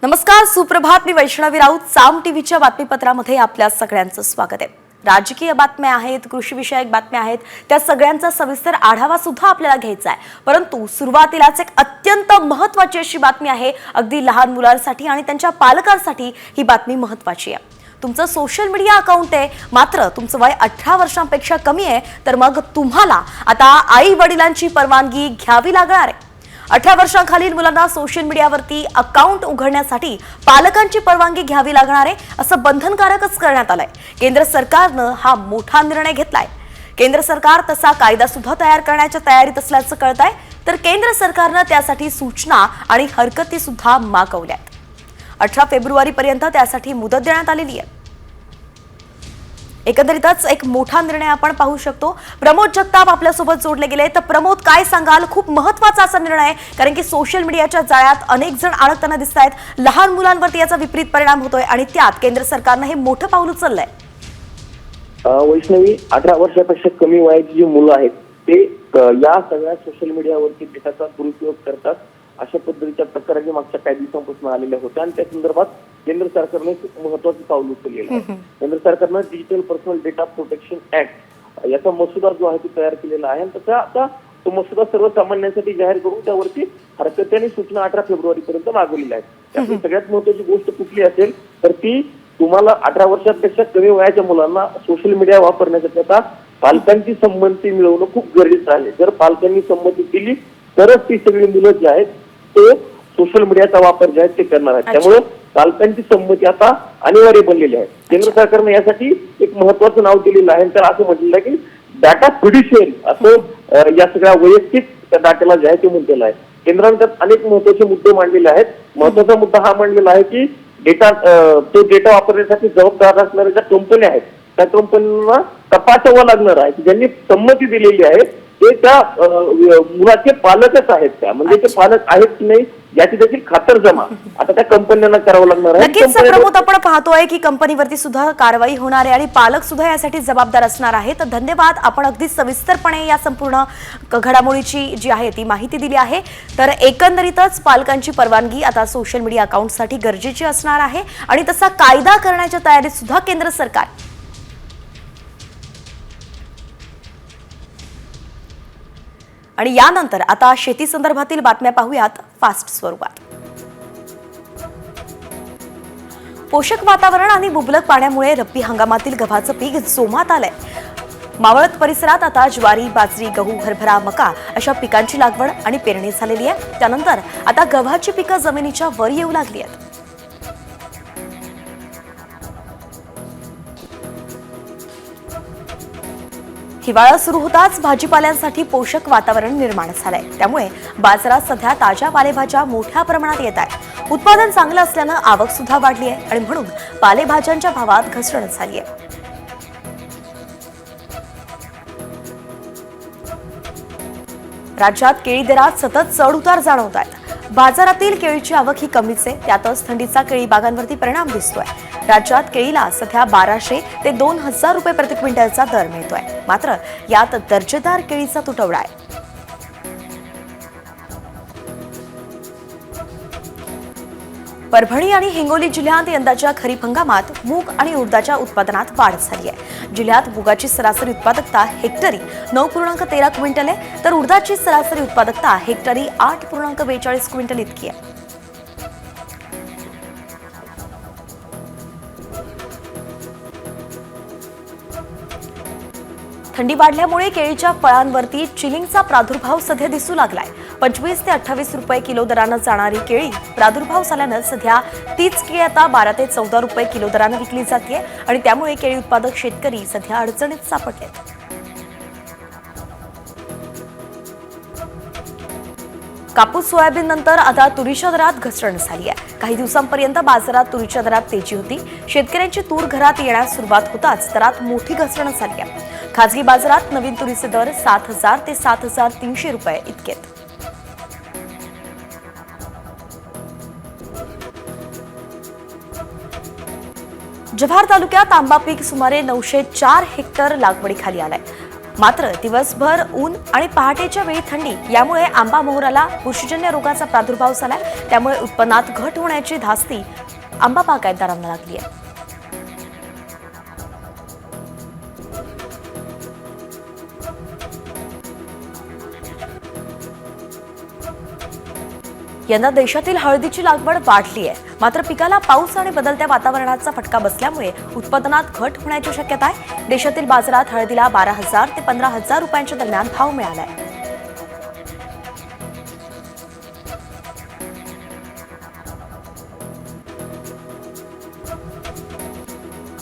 नमस्कार, सुप्रभात. मी वैष्णवी राऊत. साम टीव्हीच्या बातमीपत्रामध्ये आपल्या सगळ्यांचं स्वागत आहे. राजकीय बातम्या आहेत, कृषीविषयक बातम्या आहेत, त्या सगळ्यांचा सविस्तर आढावा सुद्धा आपल्याला घ्यायचा आहे. परंतु सुरुवातीलाच एक अत्यंत महत्त्वाची अशी बातमी आहे. अगदी लहान मुलांसाठी आणि त्यांच्या पालकांसाठी ही बातमी महत्त्वाची आहे. तुमचं सोशल मीडिया अकाउंट आहे, मात्र तुमचं वय 18 वर्षांपेक्षा कमी आहे, तर मग तुम्हाला आता आई वडिलांची परवानगी घ्यावी लागणार आहे. 18 वर्षांखालील मुलांना सोशल मीडियावरती अकाउंट उघडण्यासाठी पालकांची परवानगी घ्यावी लागणार आहे, असं बंधनकारकच करण्यात आलंय. केंद्र सरकारनं हा मोठा निर्णय घेतलाय. केंद्र सरकार तसा कायदा सुद्धा तयार करण्याच्या तयारीत असल्याचं कळतंय. तर केंद्र सरकारनं त्यासाठी सूचना आणि हरकती सुद्धा मागवल्यात. 18 फेब्रुवारीपर्यंत त्यासाठी मुदत देण्यात आलेली आहे. एकंदरीतच एक मोठा निर्णय आपण पाहू शकतो. प्रमोद जगताप आपल्यासोबत जोडले गेले. तर प्रमोद, काय सांगाल? खूप महत्त्वाचा असा निर्णय आहे, कारण की सोशल मीडियाच्या जाळ्यात अनेक जण अडकताना दिसत आहेत. लहान मुलांवरती याचा विपरीत परिणाम होतोय आणि त्यात केंद्र सरकारनं हे मोठं पाऊल उचललंय. वैष्णवी, 18 वर्षापेक्षा कमी वयाची जी मुलं आहेत ते या सगळ्या सोशल मीडियावरती डेटाचा दुरुपयोग करतात, अशा पद्धतीच्या तक्रारी मागच्या काही दिवसांपासून आलेल्या होत्या आणि त्या संदर्भात केंद्र सरकारने खूप महत्वाचं पाऊल उचललेलं आहे. केंद्र सरकारनं digital personal data protection act याचा मसुदा जो आहे तो तयार केलेला आहे आणि त्याचा आता तो मसुदा सर्वसामान्यांसाठी जाहीर करून त्यावरती हरकती आणि सूचना 18 फेब्रुवारीपर्यंत मागवलेल्या आहेत. त्यातली सगळ्यात महत्वाची गोष्ट कुठली असेल तर ती तुम्हाला 18 वर्षापेक्षा कमी वयाच्या मुलांना सोशल मीडिया वापरण्यासाठी आता पालकांची संमती मिळवणं खूप गरजेचं आहे. जर पालकांनी संमती दिली तरच ती सगळी मुलं जी आहेत ते सोशल मीडियाचा वापर जे आहे ते करणार आहेत. त्यामुळे पालकांची संमती आता अनिवार्य बनलेली आहे. केंद्र सरकारने यासाठी एक महत्वाचं नाव दिलेलं आहे. तर असं म्हटलेलं आहे की डाटा फिड्युशियल असं या सगळ्या वैयक्तिक डाटाला जे आहे ते म्हटलेलं आहे. केंद्राने त्यात अनेक महत्वाचे मुद्दे मांडलेले आहेत. महत्वाचा मुद्दा हा मांडलेला आहे की तो डेटा वापरण्यासाठी जबाबदार असणाऱ्या ज्या कंपन्या आहेत त्या कंपन्यांना तपासावं लागणार आहे की ज्यांनी संमती दिलेली आहे ते त्या मुलाचे पालकच आहेत का, म्हणजे ते पालक आहेत की नाही याची देखील खातरजमा आता त्या कंपन्यांना करावं लागणार आहे. नक्कीच प्रमोद, आपण पाहतोय की कंपनीवरती सुद्धा कारवाई होणार आहे आणि पालक सुद्धा यासाठी जबाबदार असणार आहे. तर धन्यवाद, आपण अगदी सविस्तरपणे या संपूर्ण घडामोडीची जी आहे ती माहिती दिली आहे. तर एकंदरीतच पालकांची परवानगी आता सोशल मीडिया अकाउंटसाठी गरजेची असणार आहे आणि तसा कायदा करण्याच्या तयारीत सुद्धा केंद्र सरकार. आणि यानंतर आता शेती संदर्भातील बातम्या पाहूयात फास्ट स्वरूपात. पोषक वातावरण आणि मुबलक पाण्यामुळे रब्बी हंगामातील गव्हाचं पीक जोमात आलंय. मावळत परिसरात आता ज्वारी, बाजरी, गहू, हरभरा, मका अशा पिकांची लागवड आणि पेरणी झालेली आहे. त्यानंतर आता गव्हाची पिकं जमिनीच्या वर येऊ लागली आहेत. हिवाळा सुरू होताच भाजीपाल्यांसाठी पोषक वातावरण निर्माण झालंय. त्यामुळे बाजारात सध्या ताज्या पालेभाज्या मोठ्या प्रमाणात येत आहेत. उत्पादन चांगलं असल्यानं आवक सुद्धा वाढली आहे आणि म्हणून पालेभाज्यांच्या भावात घसरण झाली आहे. राज्यात केळी दरात सतत चढ उतार जाणवत आहेत. बाजारातील केळीची आवक ही कमीच आहे. त्यातच थंडीचा केळी बागांवरती परिणाम दिसतोय. राज्यात केळीला सध्या 1200 ते 2000 रुपये प्रति क्विंटलचा दर मिळतोय. मात्र यात दर्जेदार केळीचा तुटवडा आहे. परभणी आणि हिंगोली जिल्ह्यात यंदाच्या खरीप हंगामात मूग आणि उडदाच्या उत्पादनात वाढ झाली आहे. जिल्ह्यात मुगाची सरासरी उत्पादकता हेक्टरी 9.13 क्विंटल आहे, तर उडदाची सरासरी उत्पादकता हेक्टरी 8.42 क्विंटल इतकी आहे. थंडी वाढल्यामुळे केळीच्या फळांवरती चिलिंगचा प्रादुर्भाव सध्या दिसू लागलाय. 25 ते 28 रुपये किलो दरानं जाणारी केळी प्रादुर्भाव झाल्यानं सध्या तीच केळी आता 12 ते 14 रुपये किलो दरानं विकली जाते आणि त्यामुळे केळी उत्पादक शेतकरी सध्या अडचणीत सापडलेत. कापूस सोयाबीन नंतर आता तुरीच्या दरात घसरण झाली आहे. काही दिवसांपर्यंत बाजारात तुरीच्या दरात तेजी होती. शेतकऱ्यांची तूर घरात येण्यास सुरुवात होताच दरात मोठी घसरण झाली आहे. खासगी बाजारात नवीन तुरीचे दर 7,000 ते 7,300 रुपये इतकेत. जव्हार तालुक्यात आंबा पीक सुमारे 904 हेक्टर लागवडीखाली आलाय. मात्र दिवसभर ऊन आणि पहाटेच्या वेळी थंडी यामुळे आंबा मोहराला बुरशीजन्य रोगाचा प्रादुर्भाव झालाय. त्यामुळे उत्पन्नात घट होण्याची धास्ती आंबा बागायतदारांना लागली आहे. यंदा देशातील हळदीची लागवड वाढली आहे. मात्र पिकाला पाऊस आणि बदलत्या वातावरणाचा फटका बसल्यामुळे उत्पादनात घट होण्याची शक्यता आहे. देशातील बाजारात हळदीला 12,000 ते 15,000 रुपयांच्या दरम्यान भाव मिळालाय.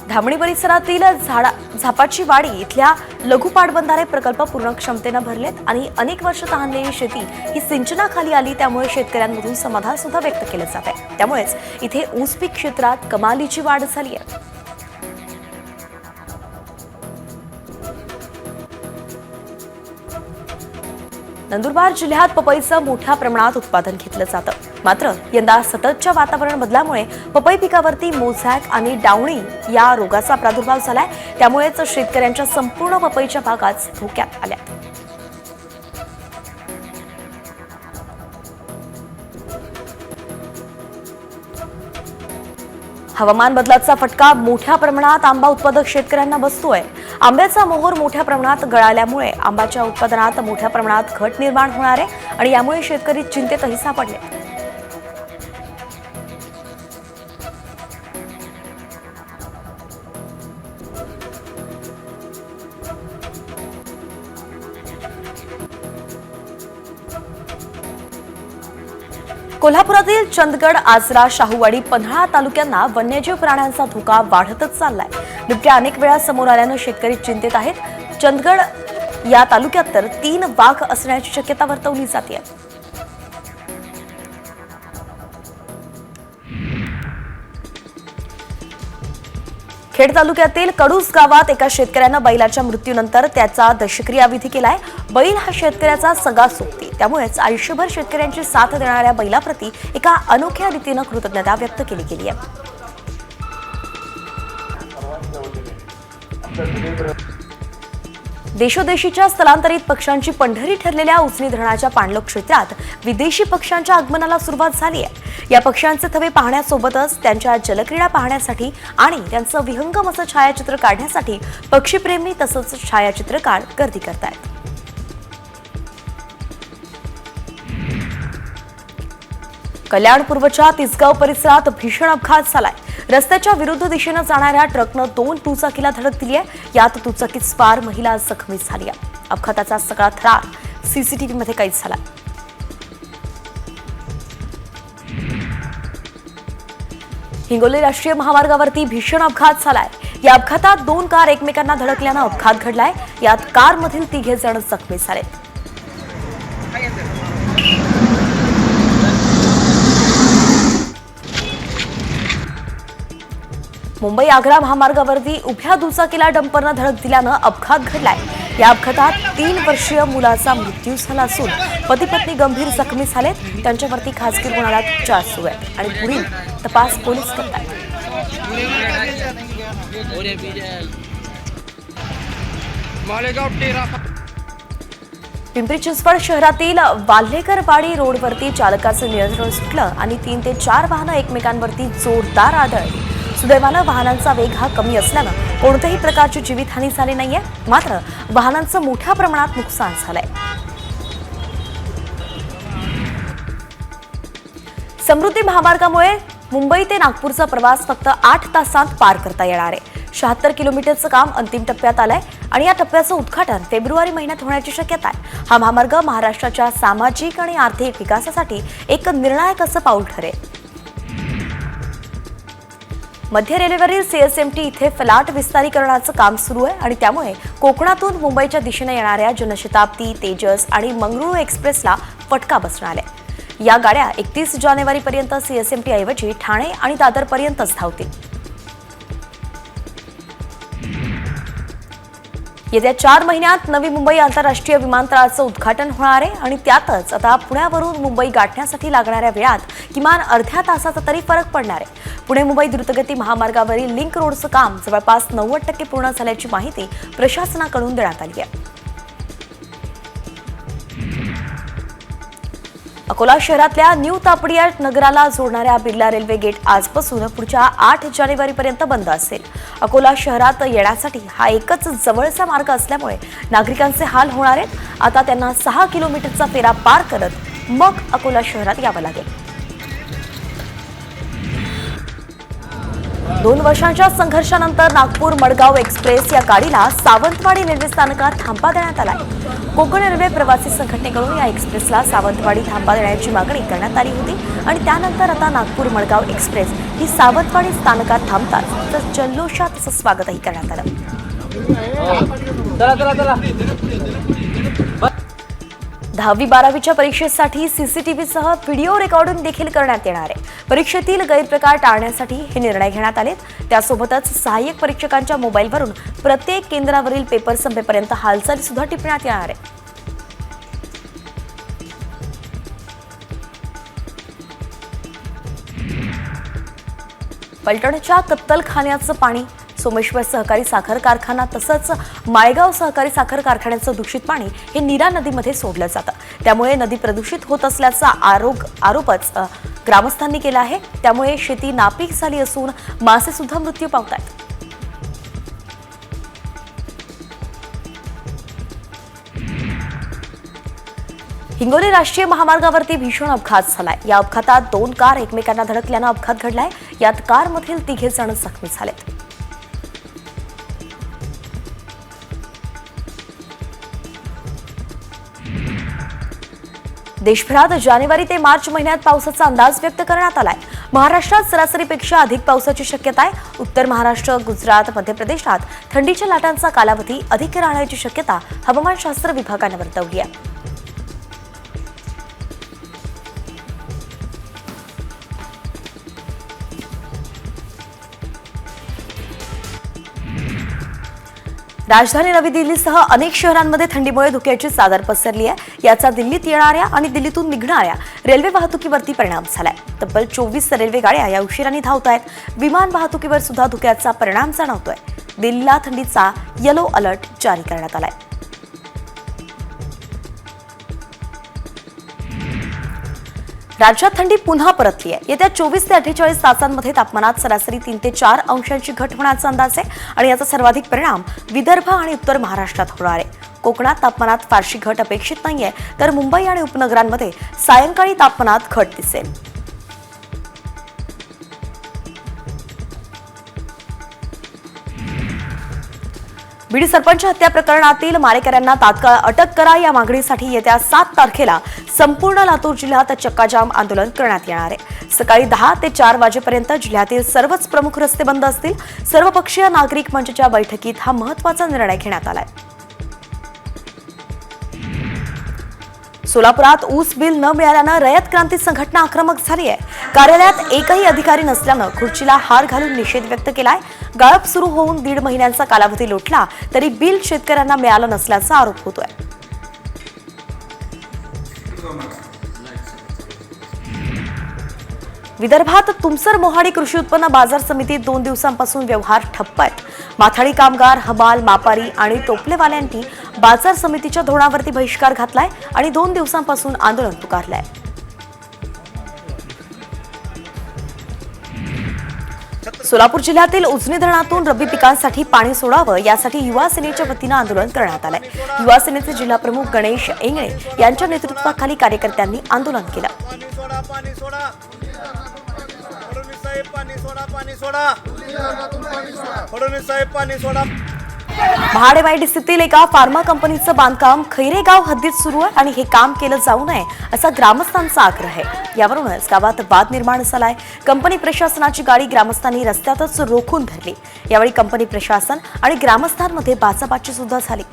धामणी परिसरातील झापाची वाडी इथल्या लघु पाटबंधारे प्रकल्प पूर्ण क्षमतेनं भरलेत आणि अनेक वर्ष तहानलेली शेती ही सिंचनाखाली आली. त्यामुळे शेतकऱ्यांमधून समाधान सुद्धा व्यक्त केलं जात आहे. त्यामुळेच इथे ऊस पीक क्षेत्रात कमालीची वाढ झाली आहे. नंदुरबार जिल्ह्यात पपईचं मोठ्या प्रमाणात उत्पादन घेतलं जातं. मात्र यंदा सततच्या वातावरण बदलामुळे पपई पिकावरती मोझॅक आणि डावणी या रोगाचा प्रादुर्भाव झालाय. त्यामुळेच शेतकऱ्यांच्या संपूर्ण पपईच्या बागाच धोक्यात आल्या. हवामान बदलाचा फटका मोठ्या प्रमाणात आंबा उत्पादक शेतकऱ्यांना बसतोय. आंब्याचा मोहोर मोठ्या प्रमाणात गळाल्यामुळे आंब्याच्या उत्पादनात मोठ्या प्रमाणात घट निर्माण होणार आहे आणि यामुळे शेतकरी चिंतेतही सापडले. कोल्हापुरातील चंदगड, आजरा, शाहूवाडी, पन्हाळा तालुक्यांना वन्यजीव प्राण्यांचा धोका वाढतच चाललाय. बिबट्या अनेक वेळा समोर आल्यानं शेतकरी चिंतेत आहेत. चंदगड या तालुक्यात तर 3 वाघ असण्याची शक्यता वर्तवली जाते. खेड तालुक्यातील कडूस गावात एका शेतकऱ्यानं बैलाच्या मृत्यूनंतर त्याचा दशक्रिया विधी केलाय. बैल हा शेतकऱ्याचा सगळा सोबती. त्यामुळेच आयुष्यभर शेतकऱ्यांची साथ देणाऱ्या बैलाप्रती एका अनोख्या रीतीनं कृतज्ञता व्यक्त केली गेली आहे. देशोदेशीच्या स्थलांतरित पक्ष्यांची पंढरी ठरलेल्या उजनी धरणाच्या पाणलोट क्षेत्रात विदेशी पक्ष्यांच्या आगमनाला सुरुवात झाली आहे. या पक्ष्यांचे थवे पाहण्यासोबतच त्यांच्या जलक्रीडा पाहण्यासाठी आणि त्यांचं विहंगम असं छायाचित्र काढण्यासाठी पक्षीप्रेमी तसंच छायाचित्रकार गर्दी करतायत. कल्याणपूर्वच्या तिसगाव परिसरात भीषण अपघात झालाय. रस्त्याच्या विरुद्ध दिशेनं जाणाऱ्या ट्रकनं 2 दुचाकीला धडक दिली आहे. यात दुचाकीत स्वार महिला जखमी झाली आहे. अपघाताचा सगळा थरार सीसीटीव्हीमध्ये कैद झाला. हिंगोली राष्ट्रीय महामार्गावरती भीषण अपघात झालाय. या अपघातात 2 कार एकमेकांना धडकल्यानं अपघात घडलाय. यात कारमधील 3 जण जखमी झाले. मुंबई आग्रा महामार्गावरती उभ्या दुचाकीला डंपरनं धडक दिल्यानं अपघात घडलाय. या अपघातात 3 वर्षीय मुलाचा मृत्यू झाला असून पती पत्नी गंभीर जखमी झालेत. त्यांच्यावरती खासगी रुग्णालयात उपचार सुरू आहेत आणि पुढील तपास पोलीस करतात. पिंपरी चिंचवड शहरातील वाल्हेकरवाडी रोडवरती चालकाचं नियंत्रण सुटलं आणि 3 ते 4 वाहनं एकमेकांवरती जोरदार आदळली. सुदैवानं वाहनांचा वेग हा कमी असल्यानं कोणत्याही प्रकारची जीवितहानी झाली नाहीये. मात्र वाहनांचं मोठ्या प्रमाणात नुकसान झालंय. समृद्धी महामार्गामुळे मुंबई ते नागपूरचा प्रवास फक्त 8 तासांत पार करता येणार आहे. 76 किलोमीटरचं काम अंतिम टप्प्यात आलंय आणि या टप्प्याचं उद्घाटन फेब्रुवारी महिन्यात होण्याची शक्यता आहे. हा महामार्ग महाराष्ट्राच्या सामाजिक आणि आर्थिक विकासासाठी एक निर्णायक असं पाऊल ठरेल. मध्य रेल्वेवरील सीएसएमटी इथे फलाट विस्तारीकरणाचं काम सुरू आहे आणि त्यामुळे कोकणातून मुंबईच्या दिशेने येणाऱ्या जनशताब्दी, तेजस आणि मंगळूर एक्सप्रेसला फटका बसणार आहे. या गाड्या 31 जानेवारीपर्यंत CSMT ऐवजी ठाणे आणि दादरपर्यंतच धावतील. येत्या 4 महिन्यात नवी मुंबई आंतरराष्ट्रीय विमानतळाचं उद्घाटन होणार आहे आणि त्यातच आता पुण्यावरून मुंबई गाठण्यासाठी लागणाऱ्या वेळात किमान अर्ध्या तासाचा तरी फरक पडणार आहे. पुणे मुंबई द्रुतगती महामार्गावरील लिंक रोडचं काम जवळपास 90% पूर्ण झाल्याची माहिती प्रशासनाकडून देण्यात आली आहे. अकोला शहरातल्या न्यू तापडिया नगराला जोडणाऱ्या बिर्ला रेल्वे गेट आजपासून पुढच्या 8 जानेवारीपर्यंत बंद असेल. अकोला शहरात येण्यासाठी हा एकच जवळचा मार्ग असल्यामुळे नागरिकांचे हाल होणार आहेत. आता त्यांना 6 किलोमीटरचा फेरा पार करत मग अकोला शहरात यावं लागेल. 2 वर्षांच्या संघर्षानंतर नागपूर मडगाव एक्सप्रेस या गाडीला सावंतवाडी रेल्वे स्थानकात थांबा देण्यात आला. कोकण रेल्वे प्रवासी संघटनेकडून या एक्सप्रेसला सावंतवाडी थांबा देण्याची मागणी करण्यात आली होती आणि त्यानंतर आता नागपूर मडगाव एक्सप्रेस ही सावंतवाडी स्थानकात थांबताच तर जल्लोषात असं स्वागतही करण्यात आलं. चला 10वी-12वीच्या परीक्षेसाठी CCTVसह व्हिडिओ रेकॉर्डिंग देखील करण्यात येणार आहे. परीक्षेतील गैरप्रकार टाळण्यासाठी हे निर्णय घेण्यात आलेत. त्यासोबतच सहाय्यक परीक्षकांच्या मोबाईलवरून प्रत्येक केंद्रावरील पेपर संपेपर्यंत हालचाली सुद्धा टिपण्यात येणार आहे. पलटणच्या कत्तलखान्याचं पाणी, सोमेश्वर सहकारी साखर कारखाना तसंच माळेगाव सहकारी साखर कारखान्याचं दूषित पाणी हे नीरा नदीमध्ये सोडलं जातं. त्यामुळे नदी प्रदूषित होत असल्याचा आरोपच ग्रामस्थांनी केला आहे. त्यामुळे शेती नापीक झाली असून मासे सुद्धा मृत्यू पावत आहेत. हिंगोली राष्ट्रीय महामार्गावरती भीषण अपघात झालाय. या अपघातात 2 कार एकमेकांना धडकल्यानं अपघात घडलाय. यात कारमधील 3 जण जखमी झालेत. देशभरात जानेवारी ते मार्च महिन्यात पावसाचा अंदाज व्यक्त करण्यात आलाय. महाराष्ट्रात सरासरीपेक्षा अधिक पावसाची शक्यता आहे. उत्तर महाराष्ट्र, गुजरात, मध्य प्रदेशात थंडीच्या लाटांचा कालावधी अधिक राहण्याची शक्यता हवामानशास्त्र विभागाने वर्तवली आहे. राजधानी नवी दिल्लीसह अनेक शहरांमध्ये थंडीमुळे धुक्याची चादर पसरली आहे. याचा दिल्लीत येणाऱ्या आणि दिल्लीतून निघणाऱ्या रेल्वे वाहतुकीवरती परिणाम झालाय. तब्बल 24 रेल्वे गाड्या या उशिराने धावत आहेत. विमान वाहतुकीवर सुद्धा धुक्याचा परिणाम जाणवतोय. दिल्लीला थंडीचा येलो अलर्ट जारी करण्यात आलाय. राज्यात थंडी पुन्हा परतली आहे. येत्या 24 ते 48 तासांमध्ये तापमानात सरासरी 3 ते 4 अंशांची घट होण्याचा अंदाज आहे आणि याचा सर्वाधिक परिणाम विदर्भ आणि उत्तर महाराष्ट्रात होणार आहे. कोकणात तापमानात फारशी घट अपेक्षित नाहीये, तर मुंबई आणि उपनगरांमध्ये सायंकाळी तापमानात घट दिसेल. बीड सरपंच हत्या प्रकरणातील मारेकऱ्यांना तात्काळ अटक करा या मागणीसाठी येत्या 7 तारखेला संपूर्ण लातूर जिल्ह्यात चक्काजाम आंदोलन करण्यात येणार आहे. सकाळी 10 ते 4 वाजेपर्यंत जिल्ह्यातील सर्वच प्रमुख रस्ते बंद असतील. सर्वपक्षीय नागरिक मंचच्या बैठकीत हा महत्त्वाचा निर्णय घेण्यात आलाय. सोलापुरात ऊस बिल न मिळाल्यानं रयत क्रांती संघटना आक्रमक झाली आहे. कार्यालयात एकही अधिकारी नसल्यानं खुर्चीला हार घालून निषेध व्यक्त केलाय. गाळप सुरू होऊन 1.5 महिन्यांचा कालावधी लोटला तरी बिल शेतकऱ्यांना मिळालं नसल्याचा आरोप होतोय. विदर्भात तुमसर मोहाडी कृषी उत्पन्न बाजार समितीत 2 दिवसांपासून व्यवहार ठप्प आहेत. माथाडी कामगार, हमाल, मापारी आणि टोपलेवाल्यांनी बाजार समितीच्या धोरणावरती बहिष्कार घातलाय आणि 2 दिवसांपासून आंदोलन पुकारलंय. सोलापूर जिल्ह्यातील उजनी धरणातून रब्बी पिकांसाठी पाणी सोडावं यासाठी युवा सेनेच्या वतीनं आंदोलन करण्यात आलंय. युवा सेनेचे जिल्हा प्रमुख गणेश इंगळे यांच्या नेतृत्वाखाली कार्यकर्त्यांनी आंदोलन केलं. महाड MIDCतील एका फार्मा कंपनीचं बांधकाम खैरेगाव हद्दीत सुरू आहे आणि हे काम केलं जाऊ नये असा ग्रामस्थांचा आग्रह आहे. यावरूनच गावात वाद निर्माण झालाय. कंपनी प्रशासनाची गाडी ग्रामस्थांनी रस्त्यातच रोखून धरली. यावेळी कंपनी प्रशासन आणि ग्रामस्थांमध्ये बाचाबाची सुद्धा झाली.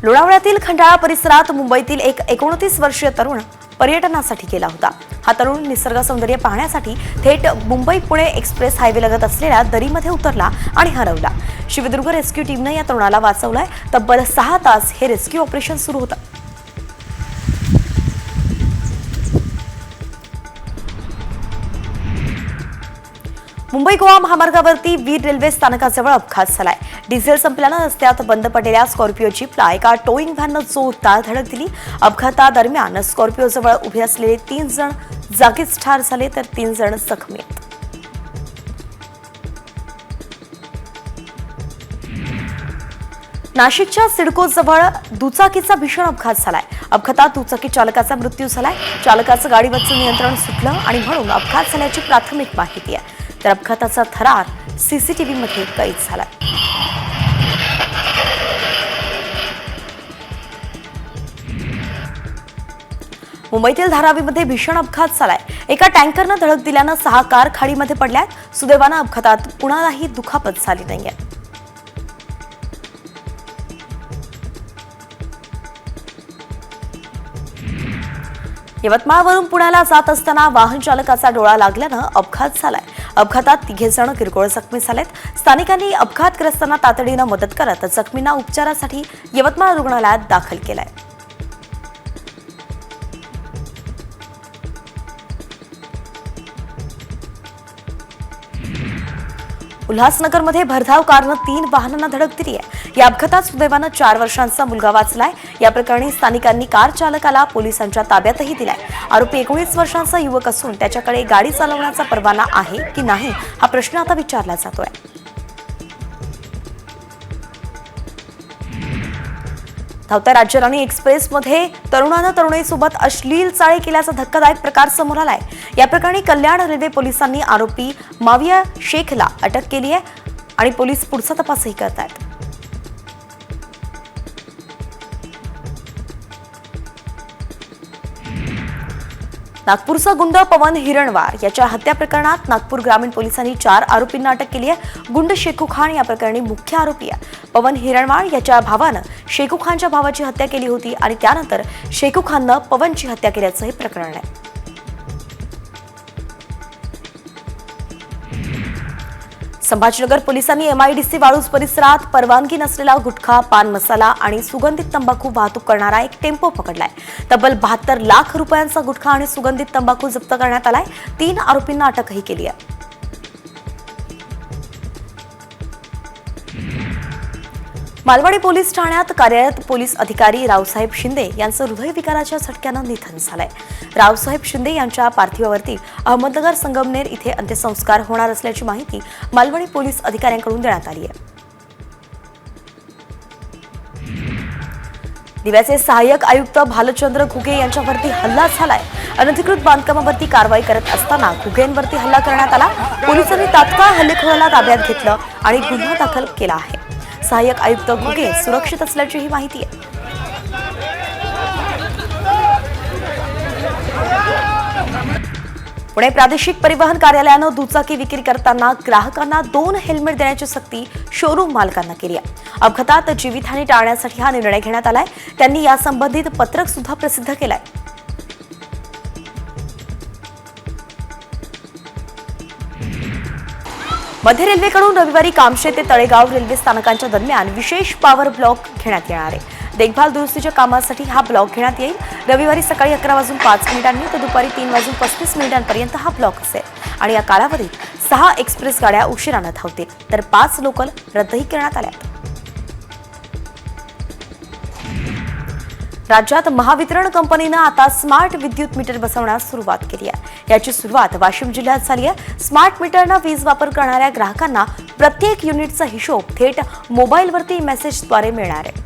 लोणावळ्यातील खंडाळा परिसरात मुंबईतील एक 29 वर्षीय तरुण पर्यटनासाठी गेला होता. हा तरुण निसर्ग सौंदर्य पाहण्यासाठी थेट मुंबई पुणे एक्सप्रेस हायवे लगत असलेल्या दरीमध्ये उतरला आणि हरवला. शिवदुर्ग रेस्क्यू टीमने या तरुणाला वाचवलाय. तब्बल 6 तास हे रेस्क्यू ऑपरेशन सुरू होतं. मुंबई गोवा महामार्गावरती वीर रेल्वे स्थानकाजवळ अपघात झालाय. डिझेल संपल्यानं रस्त्यात बंद पडलेल्या स्कॉर्पिओ जीपला एका टोईंग व्हॅननं जोरदार धडक दिली. अपघातादरम्यान स्कॉर्पिओजवळ उभे असलेले 3 जण जागीच ठार झाले तर 3 जण जखमी आहेत. नाशिकच्या सिडकोजवळ दुचाकीचा भीषण अपघात झालाय. अपघातात दुचाकी चालकाचा मृत्यू झालाय. चालकाचं गाडीवरचं नियंत्रण सुटलं आणि म्हणून अपघात झाल्याची प्राथमिक माहिती आहे. तर अपघाताचा थरार सीसीटीव्हीमध्ये कैद झालाय. मुंबईतील धारावीमध्ये भीषण अपघात झालाय. एका टँकरनं धडक दिल्यानं 6 कार खाडीमध्ये पडल्यात. सुदैवानं अपघातात कुणालाही दुखापत झाली नाहीये. यवतमाळवरून पुण्याला जात असताना वाहन चालकाचा डोळा लागल्यानं अपघात झालाय. अपघातात 3 जण किरकोळ जखमी झालेत. स्थानिकांनी अपघातग्रस्तांना तातडीनं मदत करत जखमींना उपचारासाठी यवतमाळ रुग्णालयात दाखल केलंय. उल्हासनगरमध्ये भरधाव कारनं 3 वाहनांना धडक दिली आहे. या अपघातात सुदैवानं 4 वर्षांचा मुलगा वाचलाय. या प्रकरणी स्थानिकांनी कार चालकाला पोलिसांच्या ताब्यातही दिलाय. आरोपी 19 वर्षांचा युवक असून त्याच्याकडे गाडी चालवण्याचा परवाना आहे की नाही हा प्रश्न आता विचारला जातोय. धावत्या राज्यराणी एक्सप्रेसमध्ये तरुणानं तरुणीसोबत अश्लील चाळे केल्याचा धक्कादायक प्रकार समोर आलाय. या प्रकरणी कल्याण रेल्वे पोलिसांनी आरोपी माविया शेखला अटक केली आहे आणि पोलीस पुढचा तपासही करत आहेत. नागपूरचा गुंड पवन हिरणवार याच्या हत्या प्रकरणात नागपूर ग्रामीण पोलिसांनी 4 आरोपींना अटक केली आहे. गुंड शेखू खान या प्रकरणी मुख्य आरोपी आहे. पवन हिरणवार याच्या भावानं शेखू खानच्या भावाची हत्या केली होती आणि त्यानंतर शेखू खाननं पवनची हत्या केल्याचं हे प्रकरण आहे. संभाजीनगर पोलिसांनी MIDC वाळूज परिसरात परवानगी नसलेला गुटखा, पान मसाला आणि सुगंधित तंबाखू वाहतूक करणारा एक टेम्पो पकडलाय. तब्बल 72 लाख रुपयांचा गुटखा आणि सुगंधित तंबाखू जप्त करण्यात आलाय. 3 आरोपींना अटकही केली आहे. मालवणी पोलीस ठाण्यात कार्यरत पोलीस अधिकारी रावसाहेब शिंदे यांचं हृदयविकाराच्या झटक्यानं निधन झालंय. रावसाहेब शिंदे यांच्या पार्थिवावरती अहमदनगर संगमनेर इथे अंत्यसंस्कार होणार असल्याची माहिती मालवणी पोलीस अधिकाऱ्यांकडून देण्यात आली आहे. दिव्याचे सहाय्यक आयुक्त भालचंद्र घुगे यांच्यावरती हल्ला झालाय. अनधिकृत बांधकामावरती कारवाई करत असताना घुगेंवरती हल्ला करण्यात आला. पोलिसांनी तात्काळ हल्लेखोराला ताब्यात घेतलं आणि गुन्हा दाखल केला आहे. सहाय्यक आयुक्त घुगे सुरक्षित असल्याची ही माहिती आहे. पुणे प्रादेशिक परिवहन कार्यालयानं दुचाकी विक्री करताना ग्राहकांना 2 हेल्मेट देण्याची सक्ती शोरूम मालकांना केली आहे. अपघातात जीवितहानी टाळण्यासाठी हा निर्णय घेण्यात आलाय. त्यांनी यासंबंधित पत्रक सुद्धा प्रसिद्ध केलंय. मध्य रेल्वेकडून रविवारी कामशेत ते तळेगाव रेल्वे स्थानकांच्या दरम्यान विशेष पॉवर ब्लॉक घेण्यात येणार आहे. देखभाल दुरुस्तीच्या कामासाठी हा ब्लॉक घेण्यात येईल. रविवारी सकाळी 11:05 ते दुपारी 3:35 हा ब्लॉक असेल आणि या कालावधीत 6 एक्सप्रेस गाड्या उशिरानं धावतील तर 5 लोकल रद्दही करण्यात आल्या. राज्यात महावितरण कंपनीनं आता स्मार्ट विद्युत मीटर बसवण्यास सुरुवात केली आहे. याची सुरुवात वाशिम जिल्ह्यात झाली आहे. स्मार्ट मीटरनं वीज वापर करणाऱ्या ग्राहकांना प्रत्येक युनिटचा हिशोब थेट मोबाईलवरती मेसेजद्वारे मिळणार आहे.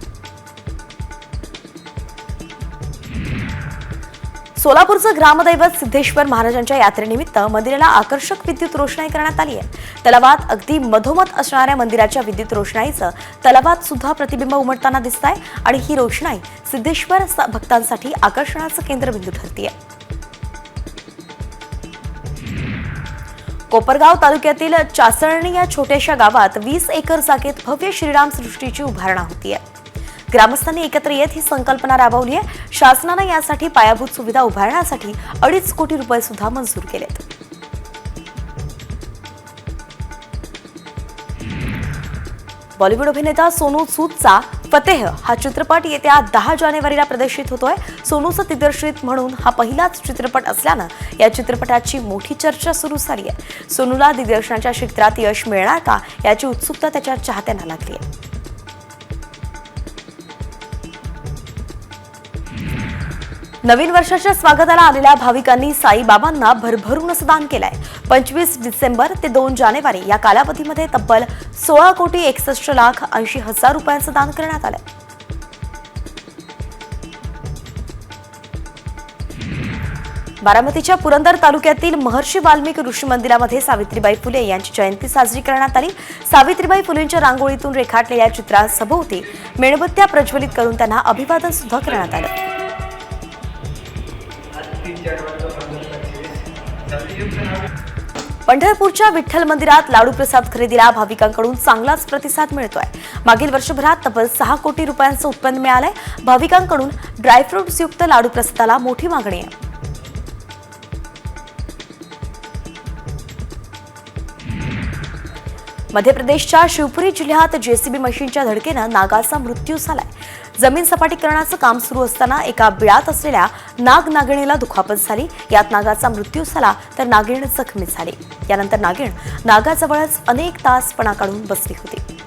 सोलापूरचं ग्रामदैवत सिद्धेश्वर महाराजांच्या यात्रेनिमित्त मंदिराला आकर्षक विद्युत रोषणाई करण्यात आली आहे. तलावात अगदी मधोमध असणाऱ्या मंदिराच्या विद्युत रोषणाईचं तलावात सुद्धा प्रतिबिंब उमटताना दिसत आहे आणि ही रोषणाई सिद्धेश्वर भक्तांसाठी आकर्षणाचं केंद्रबिंदू ठरते आहे. कोपरगाव तालुक्यातील चासळणी या छोट्याशा गावात 20 एकर जागेत भव्य श्रीराम सृष्टीची उभारणा होतीये. ग्रामस्थांनी एकत्र येत ही संकल्पना राबवली आहे. शासनाने यासाठी पायाभूत सुविधा उभारण्यासाठी 2.5 कोटी रुपये सुद्धा मंजूर केलेत. बॉलिवूड अभिनेता सोनू सूदचा फतेह हा चित्रपट येत्या 10 जानेवारीला प्रदर्शित होतोय. सोनूचं दिग्दर्शित म्हणून हा पहिलाच चित्रपट असल्यानं या चित्रपटाची मोठी चर्चा सुरू झाली आहे. सोनूला दिग्दर्शनाच्या क्षेत्रात यश मिळणार का याची उत्सुकता त्याच्या चाहत्यांना लागली आहे. नवीन वर्षाच्या स्वागताला आलेल्या भाविकांनी साईबाबांना भरभरून असं दान केलंय. 25 डिसेंबर ते 2 जानेवारी या कालावधीमध्ये तब्बल 16,61,80,000 रुपयांचं दान करण्यात आलंय. बारामतीच्या पुरंदर तालुक्यातील महर्षी वाल्मिकी ऋषी मंदिरामध्ये सावित्रीबाई फुले यांची जयंती साजरी करण्यात आली. सावित्रीबाई फुलेंच्या रांगोळीतून रेखाटलेल्या चित्रासभोवती मेणबत्त्या प्रज्वलित करून त्यांना अभिवादन सुद्धा करण्यात आलं. पंढरपूरच्या विठ्ठल मंदिरात लाडू प्रसाद खरेदीला भाविकांकडून चांगलाच प्रतिसाद मिळतोय. मागील वर्षभरात तब्बल 6 कोटी रुपयांचं उत्पन्न मिळालंय. भाविकांकडून ड्रायफ्रुट्स युक्त लाडू प्रसादाला मोठी मागणी आहे. मध्य प्रदेशच्या शिवपुरी जिल्ह्यात जेसीबी मशीनच्या धडकेनं नागाचा मृत्यू झालाय. जमीन सपाटीकरणाचं काम सुरू असताना एका बिळात असलेल्या नागिणीला दुखापत झाली. यात नागाचा मृत्यू झाला तर नागिण जखमी झाली. यानंतर नागिण नागाजवळच अनेक तास पणा काढून बसली होती.